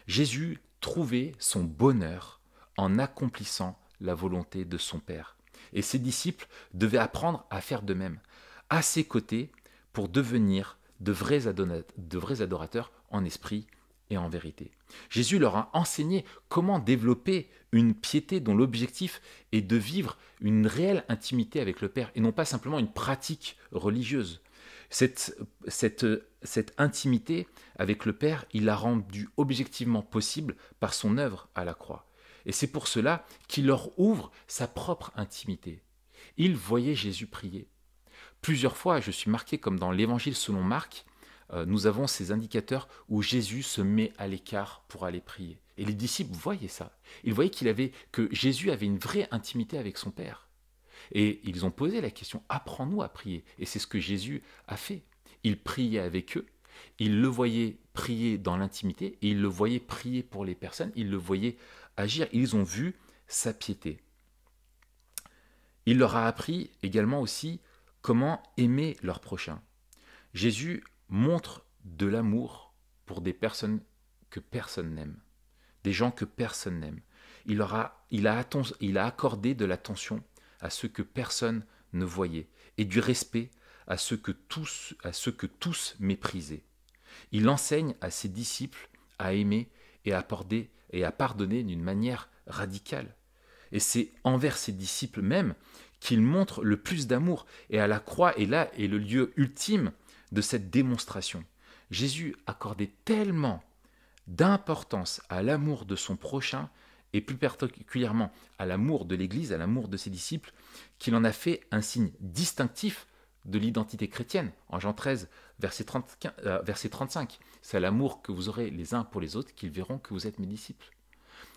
Jésus trouvait son bonheur en accomplissant la volonté de son Père. Et ses disciples devaient apprendre à faire de même, à ses côtés, pour devenir de vrais adorateurs en esprit et en vérité. Jésus leur a enseigné comment développer une piété dont l'objectif est de vivre une réelle intimité avec le Père et non pas simplement une pratique religieuse. Cette intimité avec le Père, il l'a rendue objectivement possible par son œuvre à la croix. Et c'est pour cela qu'il leur ouvre sa propre intimité. Ils voyaient Jésus prier. Plusieurs fois, je suis marqué comme dans l'Évangile selon Marc, nous avons ces indicateurs où Jésus se met à l'écart pour aller prier. Et les disciples voyaient ça. Ils voyaient que Jésus avait une vraie intimité avec son Père. Et ils ont posé la question, apprends-nous à prier. Et c'est ce que Jésus a fait. Il priait avec eux, il le voyait prier dans l'intimité, et il le voyait prier pour les personnes, il le voyait agir. Ils ont vu sa piété. Il leur a appris également aussi comment aimer leur prochain. Jésus montre de l'amour pour des personnes que personne n'aime, des gens que personne n'aime. Il a accordé de l'attention à ceux que personne ne voyait et du respect à ceux que tous méprisaient. Il enseigne à ses disciples à aimer et à pardonner d'une manière radicale. Et c'est envers ses disciples même qu'il montre le plus d'amour. Et à la croix est le lieu ultime de cette démonstration. Jésus accordait tellement d'importance à l'amour de son prochain et plus particulièrement à l'amour de l'Église, à l'amour de ses disciples, qu'il en a fait un signe distinctif de l'identité chrétienne. En Jean 13, verset 35, c'est à l'amour que vous aurez les uns pour les autres qu'ils verront que vous êtes mes disciples.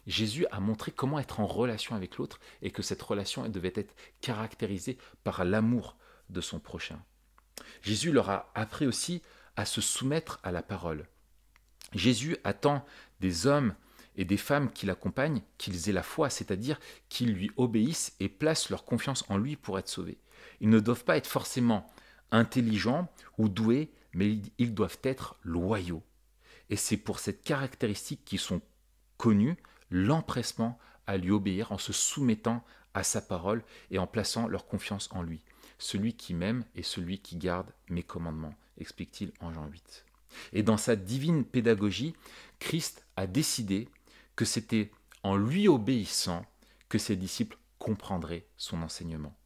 Jésus a montré comment être en relation avec l'autre et que cette relation devait être caractérisée par l'amour de son prochain. Jésus leur a appris aussi à se soumettre à la parole. Jésus attend des hommes et des femmes qui l'accompagnent, qu'ils aient la foi, c'est-à-dire qu'ils lui obéissent et placent leur confiance en lui pour être sauvés. Ils ne doivent pas être forcément intelligents ou doués, mais ils doivent être loyaux. Et c'est pour cette caractéristique qu'ils sont connus, l'empressement à lui obéir en se soumettant à sa parole et en plaçant leur confiance en lui. Celui qui m'aime est celui qui garde mes commandements, explique-t-il en Jean 8. Et dans sa divine pédagogie, Christ a décidé que c'était en lui obéissant que ses disciples comprendraient son enseignement.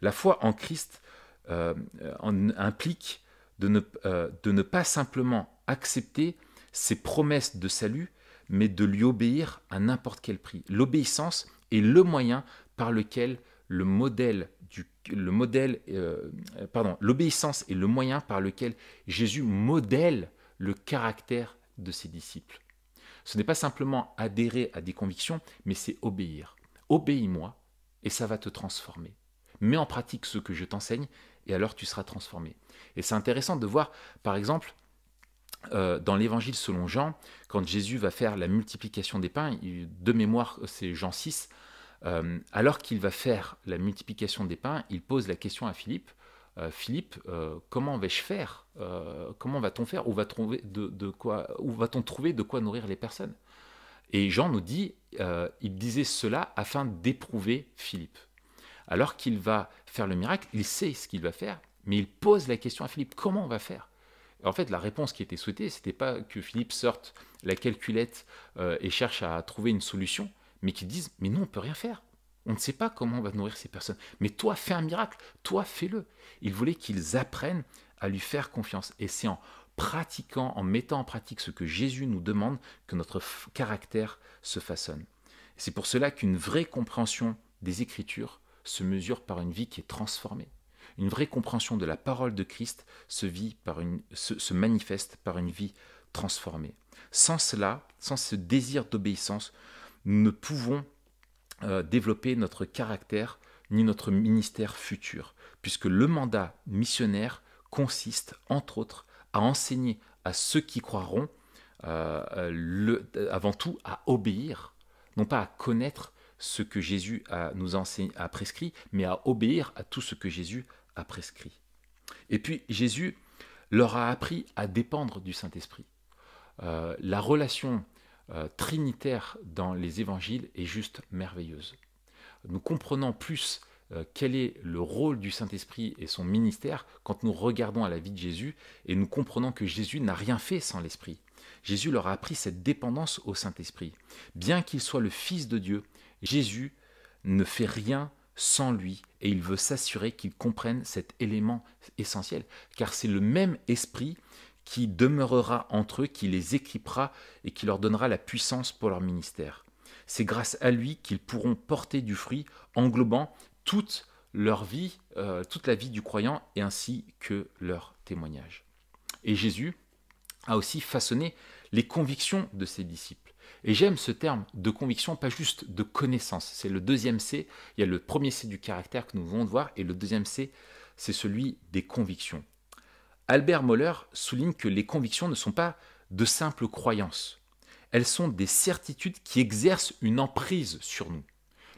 La foi en Christ implique de ne pas simplement accepter ses promesses de salut, mais de lui obéir à n'importe quel prix. L'obéissance est le moyen par lequel l'obéissance est le moyen par lequel Jésus modèle le caractère de ses disciples. Ce n'est pas simplement adhérer à des convictions, mais c'est obéir. Obéis-moi et ça va te transformer. Mets en pratique ce que je t'enseigne et alors tu seras transformé. Et c'est intéressant de voir, par exemple, dans l'évangile selon Jean, quand Jésus va faire la multiplication des pains, de mémoire c'est Jean 6, alors qu'il va faire la multiplication des pains, il pose la question à Philippe, Philippe, comment vais-je faire? Comment va-t-on faire? Où va-t-on trouver de quoi nourrir les personnes? Et Jean nous dit, il disait cela afin d'éprouver Philippe. Alors qu'il va faire le miracle, il sait ce qu'il va faire, mais il pose la question à Philippe, comment on va faire? En fait, la réponse qui était souhaitée, c'était pas que Philippe sorte la calculette et cherche à trouver une solution, mais qu'il dise, mais nous, on ne peut rien faire. On ne sait pas comment on va nourrir ces personnes. Mais toi, fais un miracle. Toi, fais-le. Il voulait qu'ils apprennent à lui faire confiance. Et c'est en pratiquant, en mettant en pratique ce que Jésus nous demande, que notre caractère se façonne. C'est pour cela qu'une vraie compréhension des Écritures se mesure par une vie qui est transformée. Une vraie compréhension de la parole de Christ se manifeste par une vie transformée. Sans cela, sans ce désir d'obéissance, nous ne pouvons développer notre caractère ni notre ministère futur, puisque le mandat missionnaire consiste, entre autres, à enseigner à ceux qui croiront, avant tout, à obéir, non pas à connaître ce que Jésus a prescrit, mais à obéir à tout ce que Jésus a prescrit. Et puis Jésus leur a appris à dépendre du Saint-Esprit. La relation trinitaire dans les évangiles est juste merveilleuse. Nous comprenons plus quel est le rôle du Saint-Esprit et son ministère quand nous regardons à la vie de Jésus et nous comprenons que Jésus n'a rien fait sans l'Esprit. Jésus leur a appris cette dépendance au Saint-Esprit. Bien qu'il soit le Fils de Dieu, Jésus ne fait rien sans lui et il veut s'assurer qu'ils comprennent cet élément essentiel, car c'est le même Esprit qui demeurera entre eux, qui les équipera et qui leur donnera la puissance pour leur ministère. C'est grâce à lui qu'ils pourront porter du fruit, englobant toute leur vie, toute la vie du croyant et ainsi que leur témoignage. Et Jésus a aussi façonné les convictions de ses disciples. Et j'aime ce terme de conviction, pas juste de connaissance. C'est le deuxième C. Il y a le premier C du caractère que nous venons de voir et le deuxième C, c'est celui des convictions. Albert Mohler souligne que les convictions ne sont pas de simples croyances. Elles sont des certitudes qui exercent une emprise sur nous.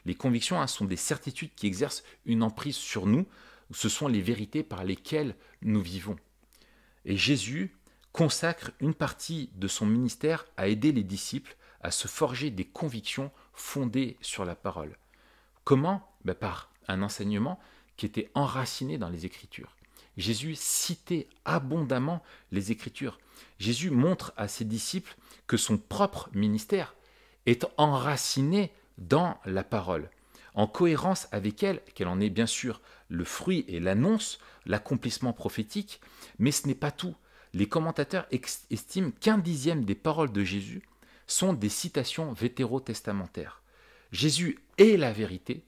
Les convictions sont des certitudes qui exercent une emprise sur nous. Ce sont les vérités par lesquelles nous vivons. Et Jésus consacre une partie de son ministère à aider les disciples à se forger des convictions fondées sur la parole. Comment? Par un enseignement qui était enraciné dans les Écritures. Jésus citait abondamment les Écritures. Jésus montre à ses disciples que son propre ministère est enraciné dans la parole, en cohérence avec elle, qu'elle en est bien sûr le fruit et l'annonce, l'accomplissement prophétique, mais ce n'est pas tout. Les commentateurs estiment qu'un dixième des paroles de Jésus sont des citations vétérotestamentaires. Jésus est la vérité,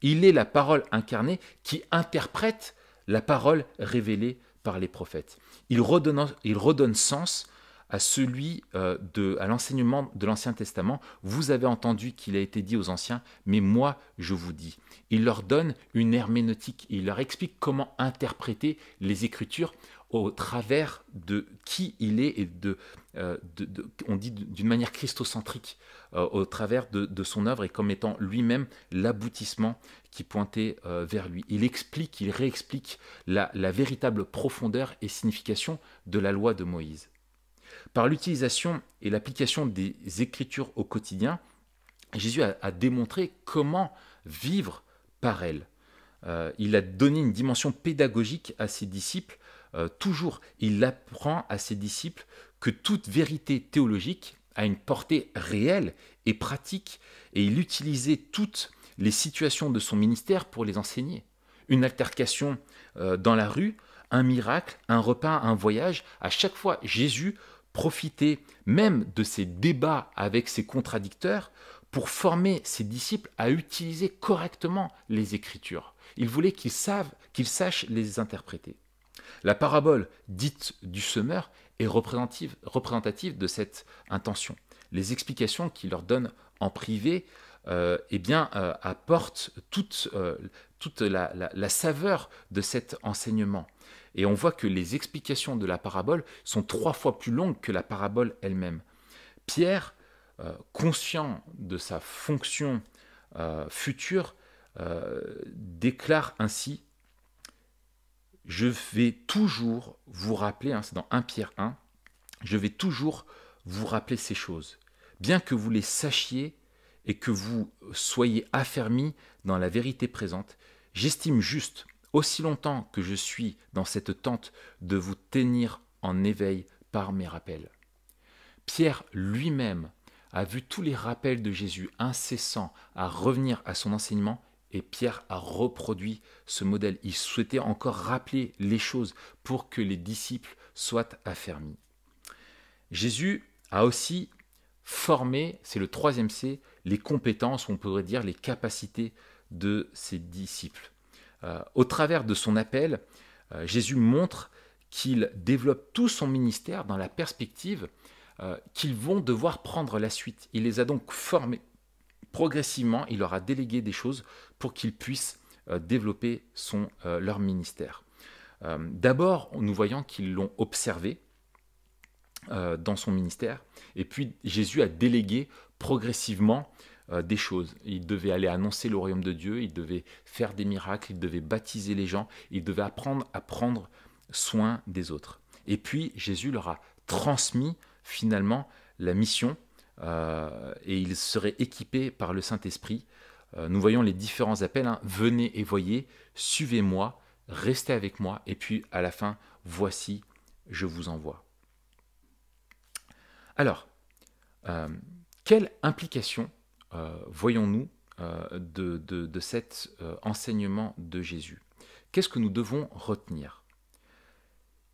il est la parole incarnée qui interprète la parole révélée par les prophètes. Il redonne sens à à l'enseignement de l'Ancien Testament. Vous avez entendu qu'il a été dit aux anciens, mais moi je vous dis. Il leur donne une herméneutique, il leur explique comment interpréter les Écritures au travers de qui il est et on dit d'une manière christocentrique, au travers de son œuvre et comme étant lui-même l'aboutissement qui pointait vers lui. Il réexplique la véritable profondeur et signification de la loi de Moïse. Par l'utilisation et l'application des Écritures au quotidien, Jésus a démontré comment vivre par elles. Il a donné une dimension pédagogique à ses disciples. Toujours, il apprend à ses disciples que toute vérité théologique a une portée réelle et pratique, et il utilisait toutes les situations de son ministère pour les enseigner. Une altercation dans la rue, un miracle, un repas, un voyage, à chaque fois, Jésus profitait même de ces débats avec ses contradicteurs pour former ses disciples à utiliser correctement les Écritures. Il voulait qu'ils sachent les interpréter. La parabole dite du semeur est représentative de cette intention. Les explications qu'il leur donne en privé apportent toute la saveur de cet enseignement. Et on voit que les explications de la parabole sont 3 fois plus longues que la parabole elle-même. Pierre, conscient de sa fonction future, déclare ainsi: je vais toujours vous rappeler, c'est dans 1 Pierre 1, je vais toujours vous rappeler ces choses, bien que vous les sachiez et que vous soyez affermis dans la vérité présente. J'estime juste, aussi longtemps que je suis dans cette tente, de vous tenir en éveil par mes rappels. Pierre lui-même a vu tous les rappels de Jésus incessants à revenir à son enseignement, et Pierre a reproduit ce modèle. Il souhaitait encore rappeler les choses pour que les disciples soient affermis. Jésus a aussi formé, c'est le 3e C, les compétences, on pourrait dire les capacités de ses disciples. Au travers de son appel, Jésus montre qu'il développe tout son ministère dans la perspective qu'ils vont devoir prendre la suite. Il les a donc formés progressivement, il leur a délégué des choses pour qu'ils puissent développer leur ministère. D'abord, nous voyons qu'ils l'ont observé dans son ministère, et puis Jésus a délégué progressivement des choses. Il devait aller annoncer le royaume de Dieu, il devait faire des miracles, il devait baptiser les gens, il devait apprendre à prendre soin des autres. Et puis Jésus leur a transmis finalement la mission, et ils seraient équipés par le Saint-Esprit. Nous voyons les différents appels, venez et voyez, suivez-moi, restez avec moi, et puis à la fin, voici, je vous envoie. Alors, quelle implication voyons-nous de cet enseignement de Jésus? Qu'est-ce que nous devons retenir?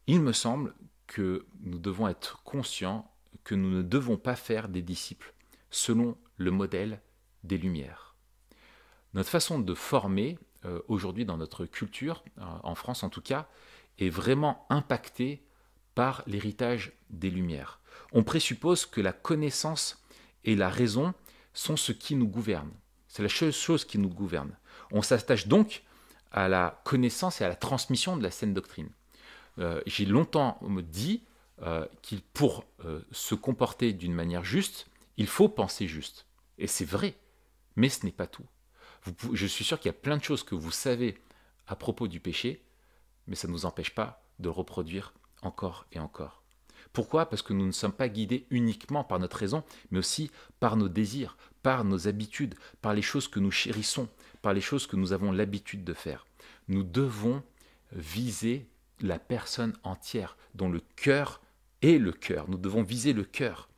Il me semble que nous devons être conscients que nous ne devons pas faire des disciples selon le modèle des Lumières. Notre façon de former aujourd'hui dans notre culture, en France en tout cas, est vraiment impactée par l'héritage des Lumières. On présuppose que la connaissance et la raison sont ce qui nous gouverne. C'est la seule chose qui nous gouverne. On s'attache donc à la connaissance et à la transmission de la saine doctrine. J'ai longtemps dit qu'il pour se comporter d'une manière juste, il faut penser juste. Et c'est vrai, mais ce n'est pas tout. Je suis sûr qu'il y a plein de choses que vous savez à propos du péché, mais ça ne nous empêche pas de le reproduire encore et encore. Pourquoi? Parce que nous ne sommes pas guidés uniquement par notre raison, mais aussi par nos désirs, par nos habitudes, par les choses que nous chérissons, par les choses que nous avons l'habitude de faire. Nous devons viser la personne entière, dont le cœur est le cœur. Nous devons viser le cœur.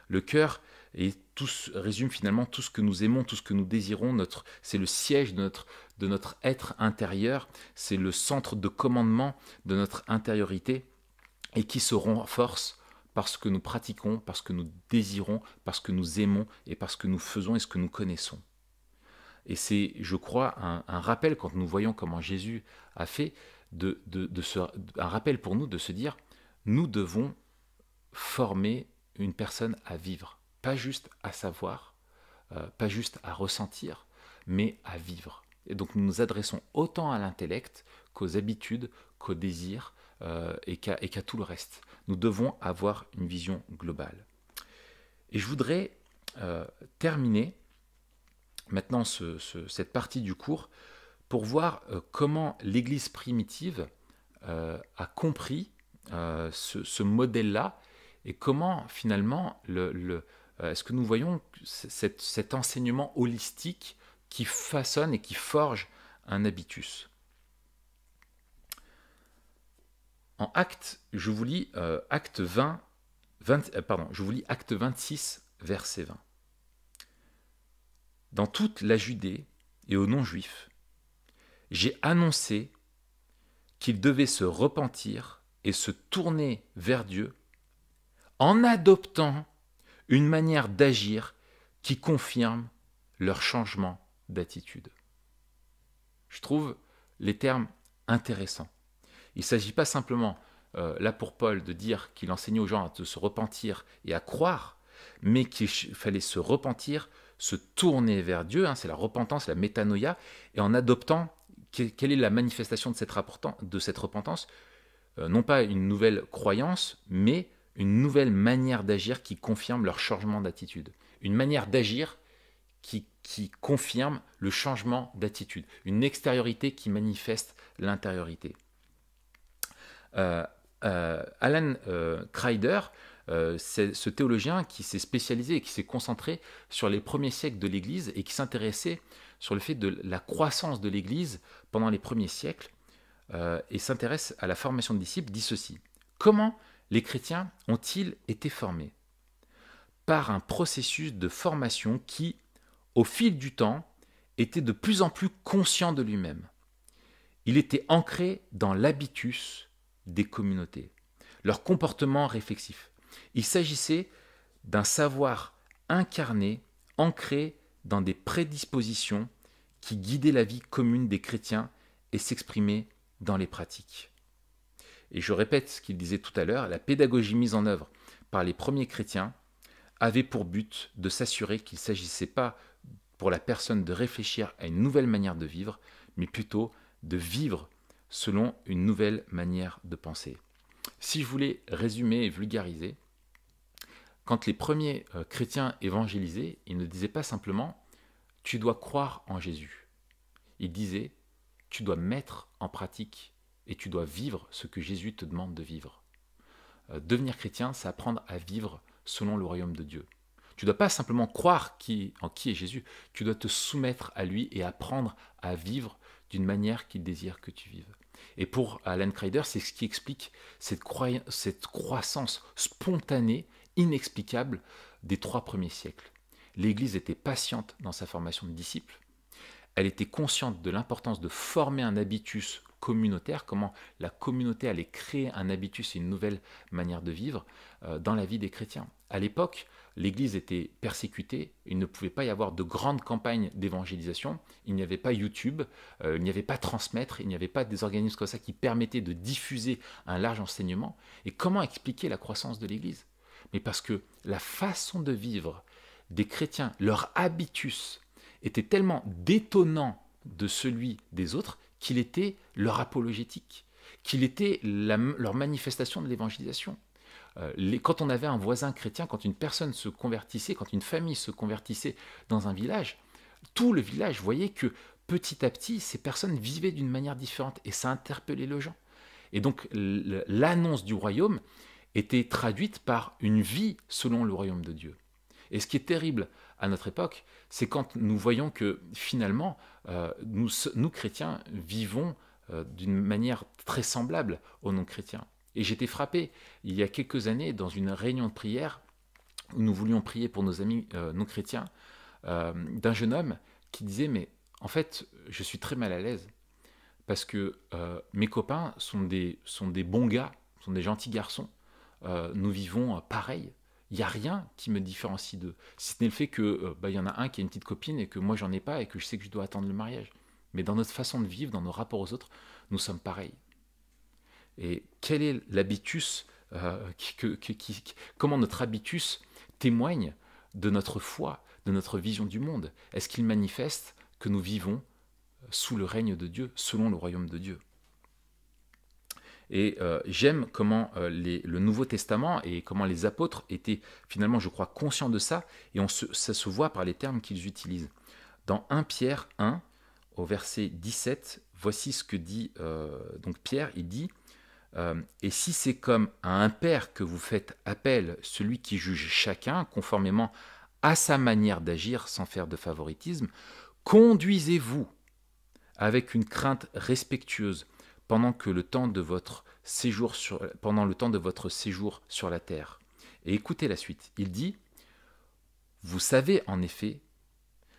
Le cœur résume finalement tout ce que nous aimons, tout ce que nous désirons. C'est le siège de notre être intérieur, c'est le centre de commandement de notre intériorité, et qui se renforce parce que nous pratiquons, parce que nous désirons, parce que nous aimons et parce que nous faisons et ce que nous connaissons. Et c'est, je crois, un rappel quand nous voyons comment Jésus a fait, un rappel pour nous de se dire, nous devons former une personne à vivre, pas juste à savoir, pas juste à ressentir, mais à vivre. Et donc nous nous adressons autant à l'intellect qu'aux habitudes, qu'aux désirs, et qu'à tout le reste. Nous devons avoir une vision globale. Et je voudrais terminer maintenant cette partie du cours pour voir comment l'Église primitive a compris ce modèle-là, et comment finalement est-ce que nous voyons cet enseignement holistique qui façonne et qui forge un habitus. En Actes, je vous lis Acte 26, verset 20. Dans toute la Judée et aux non-juifs, j'ai annoncé qu'ils devaient se repentir et se tourner vers Dieu en adoptant une manière d'agir qui confirme leur changement d'attitude. Je trouve les termes intéressants. Il ne s'agit pas simplement, là pour Paul, de dire qu'il enseignait aux gens de se repentir et à croire, mais qu'il fallait se repentir, se tourner vers Dieu, c'est la repentance, la métanoïa, et en adoptant, quelle est la manifestation de cette repentance? Non pas une nouvelle croyance, mais une nouvelle manière d'agir qui confirme leur changement d'attitude. Une manière d'agir qui confirme le changement d'attitude. Une extériorité qui manifeste l'intériorité. Alan Kreider, c'est ce théologien qui s'est spécialisé et qui s'est concentré sur les premiers siècles de l'Église et qui s'intéressait sur le fait de la croissance de l'Église pendant les premiers siècles et s'intéresse à la formation de disciples, dit ceci. Comment les chrétiens ont-ils été formés? Par un processus de formation qui, au fil du temps, était de plus en plus conscient de lui-même. Il était ancré dans l'habitus des communautés, leur comportement réflexif. Il s'agissait d'un savoir incarné, ancré dans des prédispositions qui guidaient la vie commune des chrétiens et s'exprimaient dans les pratiques. Et je répète ce qu'il disait tout à l'heure, la pédagogie mise en œuvre par les premiers chrétiens avait pour but de s'assurer qu'il ne s'agissait pas pour la personne de réfléchir à une nouvelle manière de vivre, mais plutôt de vivre selon une nouvelle manière de penser. Si je voulais résumer et vulgariser, quand les premiers chrétiens évangélisaient, ils ne disaient pas simplement « tu dois croire en Jésus ». Ils disaient « tu dois mettre en pratique et tu dois vivre ce que Jésus te demande de vivre ». Devenir chrétien, c'est apprendre à vivre selon le royaume de Dieu. Tu ne dois pas simplement croire en qui est Jésus, tu dois te soumettre à lui et apprendre à vivre d'une manière qu'il désire que tu vives. Et pour Alan Kreider, c'est ce qui explique cette croissance spontanée, inexplicable des 3 premiers siècles. L'Église était patiente dans sa formation de disciples, elle était consciente de l'importance de former un habitus communautaire, comment la communauté allait créer un habitus et une nouvelle manière de vivre dans la vie des chrétiens. À l'époque, l'Église était persécutée, il ne pouvait pas y avoir de grandes campagnes d'évangélisation, il n'y avait pas YouTube, il n'y avait pas Transmettre, il n'y avait pas des organismes comme ça qui permettaient de diffuser un large enseignement. Et comment expliquer la croissance de l'Église? Mais parce que la façon de vivre des chrétiens, leur habitus, était tellement détonnant de celui des autres qu'il était leur apologétique, qu'il était leur manifestation de l'évangélisation. Quand on avait un voisin chrétien, quand une personne se convertissait, quand une famille se convertissait dans un village, tout le village voyait que petit à petit, ces personnes vivaient d'une manière différente et ça interpellait les gens. Et donc l'annonce du royaume était traduite par une vie selon le royaume de Dieu. Et ce qui est terrible à notre époque, c'est quand nous voyons que finalement, nous chrétiens vivons d'une manière très semblable aux non-chrétiens. Et j'étais frappé, il y a quelques années, dans une réunion de prière, où nous voulions prier pour nos amis non-chrétiens, d'un jeune homme qui disait « mais en fait, je suis très mal à l'aise, parce que mes copains sont des bons gars, sont des gentils garçons, nous vivons pareil. Il n'y a rien qui me différencie d'eux. Si ce n'est le fait que y en a un qui a une petite copine et que moi j'en ai pas et que je sais que je dois attendre le mariage. Mais dans notre façon de vivre, dans nos rapports aux autres, nous sommes pareils. Et quel est l'habitus comment notre habitus témoigne de notre foi, de notre vision du monde? Est-ce qu'il manifeste que nous vivons sous le règne de Dieu, selon le royaume de Dieu? Et j'aime comment le Nouveau Testament et comment les apôtres étaient finalement, je crois, conscients de ça, et ça se voit par les termes qu'ils utilisent. Dans 1 Pierre 1, au verset 17, voici ce que dit donc Pierre, il dit « Et si c'est comme à un père que vous faites appel, celui qui juge chacun, conformément à sa manière d'agir sans faire de favoritisme, conduisez-vous avec une crainte respectueuse, pendant le temps de votre séjour sur la terre. » Et écoutez la suite. Il dit « Vous savez en effet,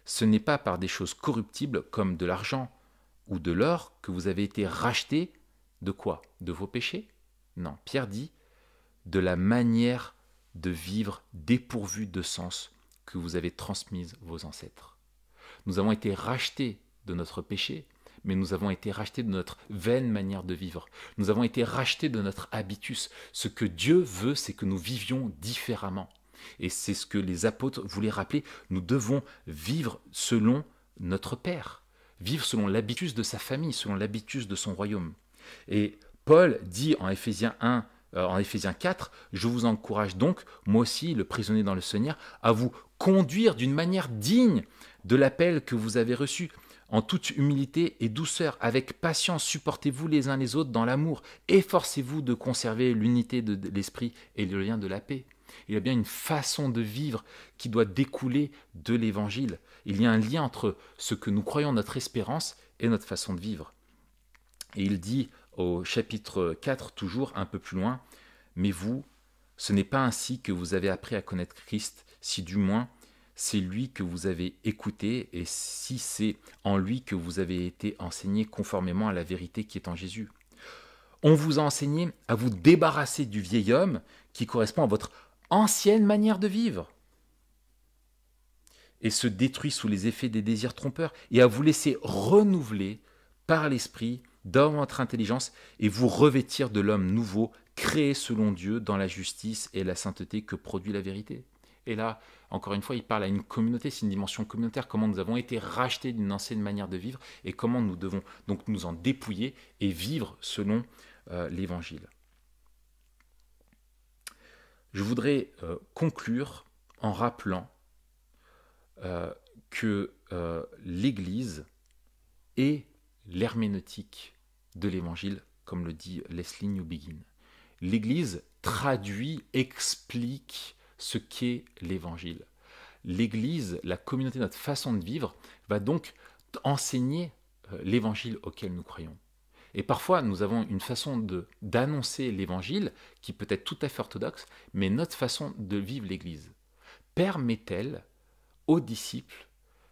ce n'est pas par des choses corruptibles comme de l'argent ou de l'or que vous avez été rachetés de quoi? De vos péchés? Non, Pierre dit « de la manière de vivre dépourvue de sens que vous avez transmise vos ancêtres. » Nous avons été rachetés de notre péché, mais nous avons été rachetés de notre vaine manière de vivre. Nous avons été rachetés de notre habitus. Ce que Dieu veut, c'est que nous vivions différemment. Et c'est ce que les apôtres voulaient rappeler. Nous devons vivre selon notre Père, vivre selon l'habitus de sa famille, selon l'habitus de son royaume. Et Paul dit en Éphésiens 4, « Je vous encourage donc, moi aussi, le prisonnier dans le Seigneur, à vous conduire d'une manière digne de l'appel que vous avez reçu, En toute humilité et douceur, avec patience, supportez-vous les uns les autres dans l'amour. Efforcez-vous de conserver l'unité de l'esprit et le lien de la paix. Il y a bien une façon de vivre qui doit découler de l'Évangile. Il y a un lien entre ce que nous croyons, notre espérance, et notre façon de vivre. Et il dit au chapitre 4, toujours un peu plus loin, « Mais vous, ce n'est pas ainsi que vous avez appris à connaître Christ, si du moins c'est lui que vous avez écouté et si c'est en lui que vous avez été enseigné conformément à la vérité qui est en Jésus. On vous a enseigné à vous débarrasser du vieil homme qui correspond à votre ancienne manière de vivre et se détruit sous les effets des désirs trompeurs et à vous laisser renouveler par l'esprit dans votre intelligence et vous revêtir de l'homme nouveau créé selon Dieu dans la justice et la sainteté que produit la vérité. » Et là, encore une fois, il parle à une communauté, c'est une dimension communautaire, comment nous avons été rachetés d'une ancienne manière de vivre et comment nous devons donc nous en dépouiller et vivre selon l'Évangile. Je voudrais conclure en rappelant que l'Église est l'herméneutique de l'Évangile, comme le dit Leslie Newbigin. L'Église traduit, explique ce qu'est l'Évangile. L'Église, la communauté, notre façon de vivre, va donc enseigner l'Évangile auquel nous croyons. Et parfois, nous avons une façon d'annoncer l'Évangile qui peut être tout à fait orthodoxe, mais notre façon de vivre l'Église permet-elle aux disciples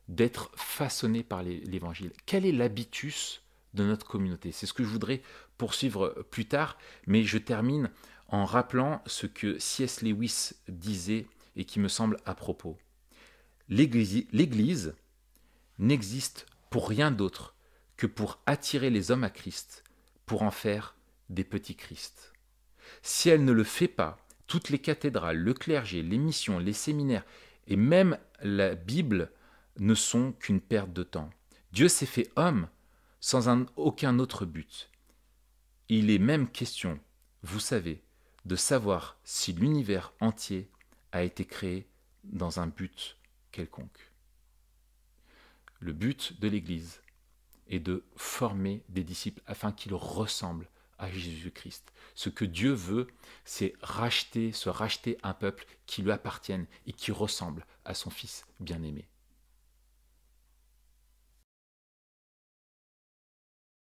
d'être façonnés par l'Évangile? Quel est l'habitus de notre communauté? C'est ce que je voudrais poursuivre plus tard, mais je termine en rappelant ce que C.S. Lewis disait et qui me semble à propos. L'Église n'existe pour rien d'autre que pour attirer les hommes à Christ, pour en faire des petits Christ. Si elle ne le fait pas, toutes les cathédrales, le clergé, les missions, les séminaires et même la Bible ne sont qu'une perte de temps. Dieu s'est fait homme sans aucun autre but. Il est même question, vous savez, de savoir si l'univers entier a été créé dans un but quelconque. Le but de l'Église est de former des disciples afin qu'ils ressemblent à Jésus-Christ. Ce que Dieu veut, c'est se racheter un peuple qui lui appartienne et qui ressemble à son Fils bien-aimé.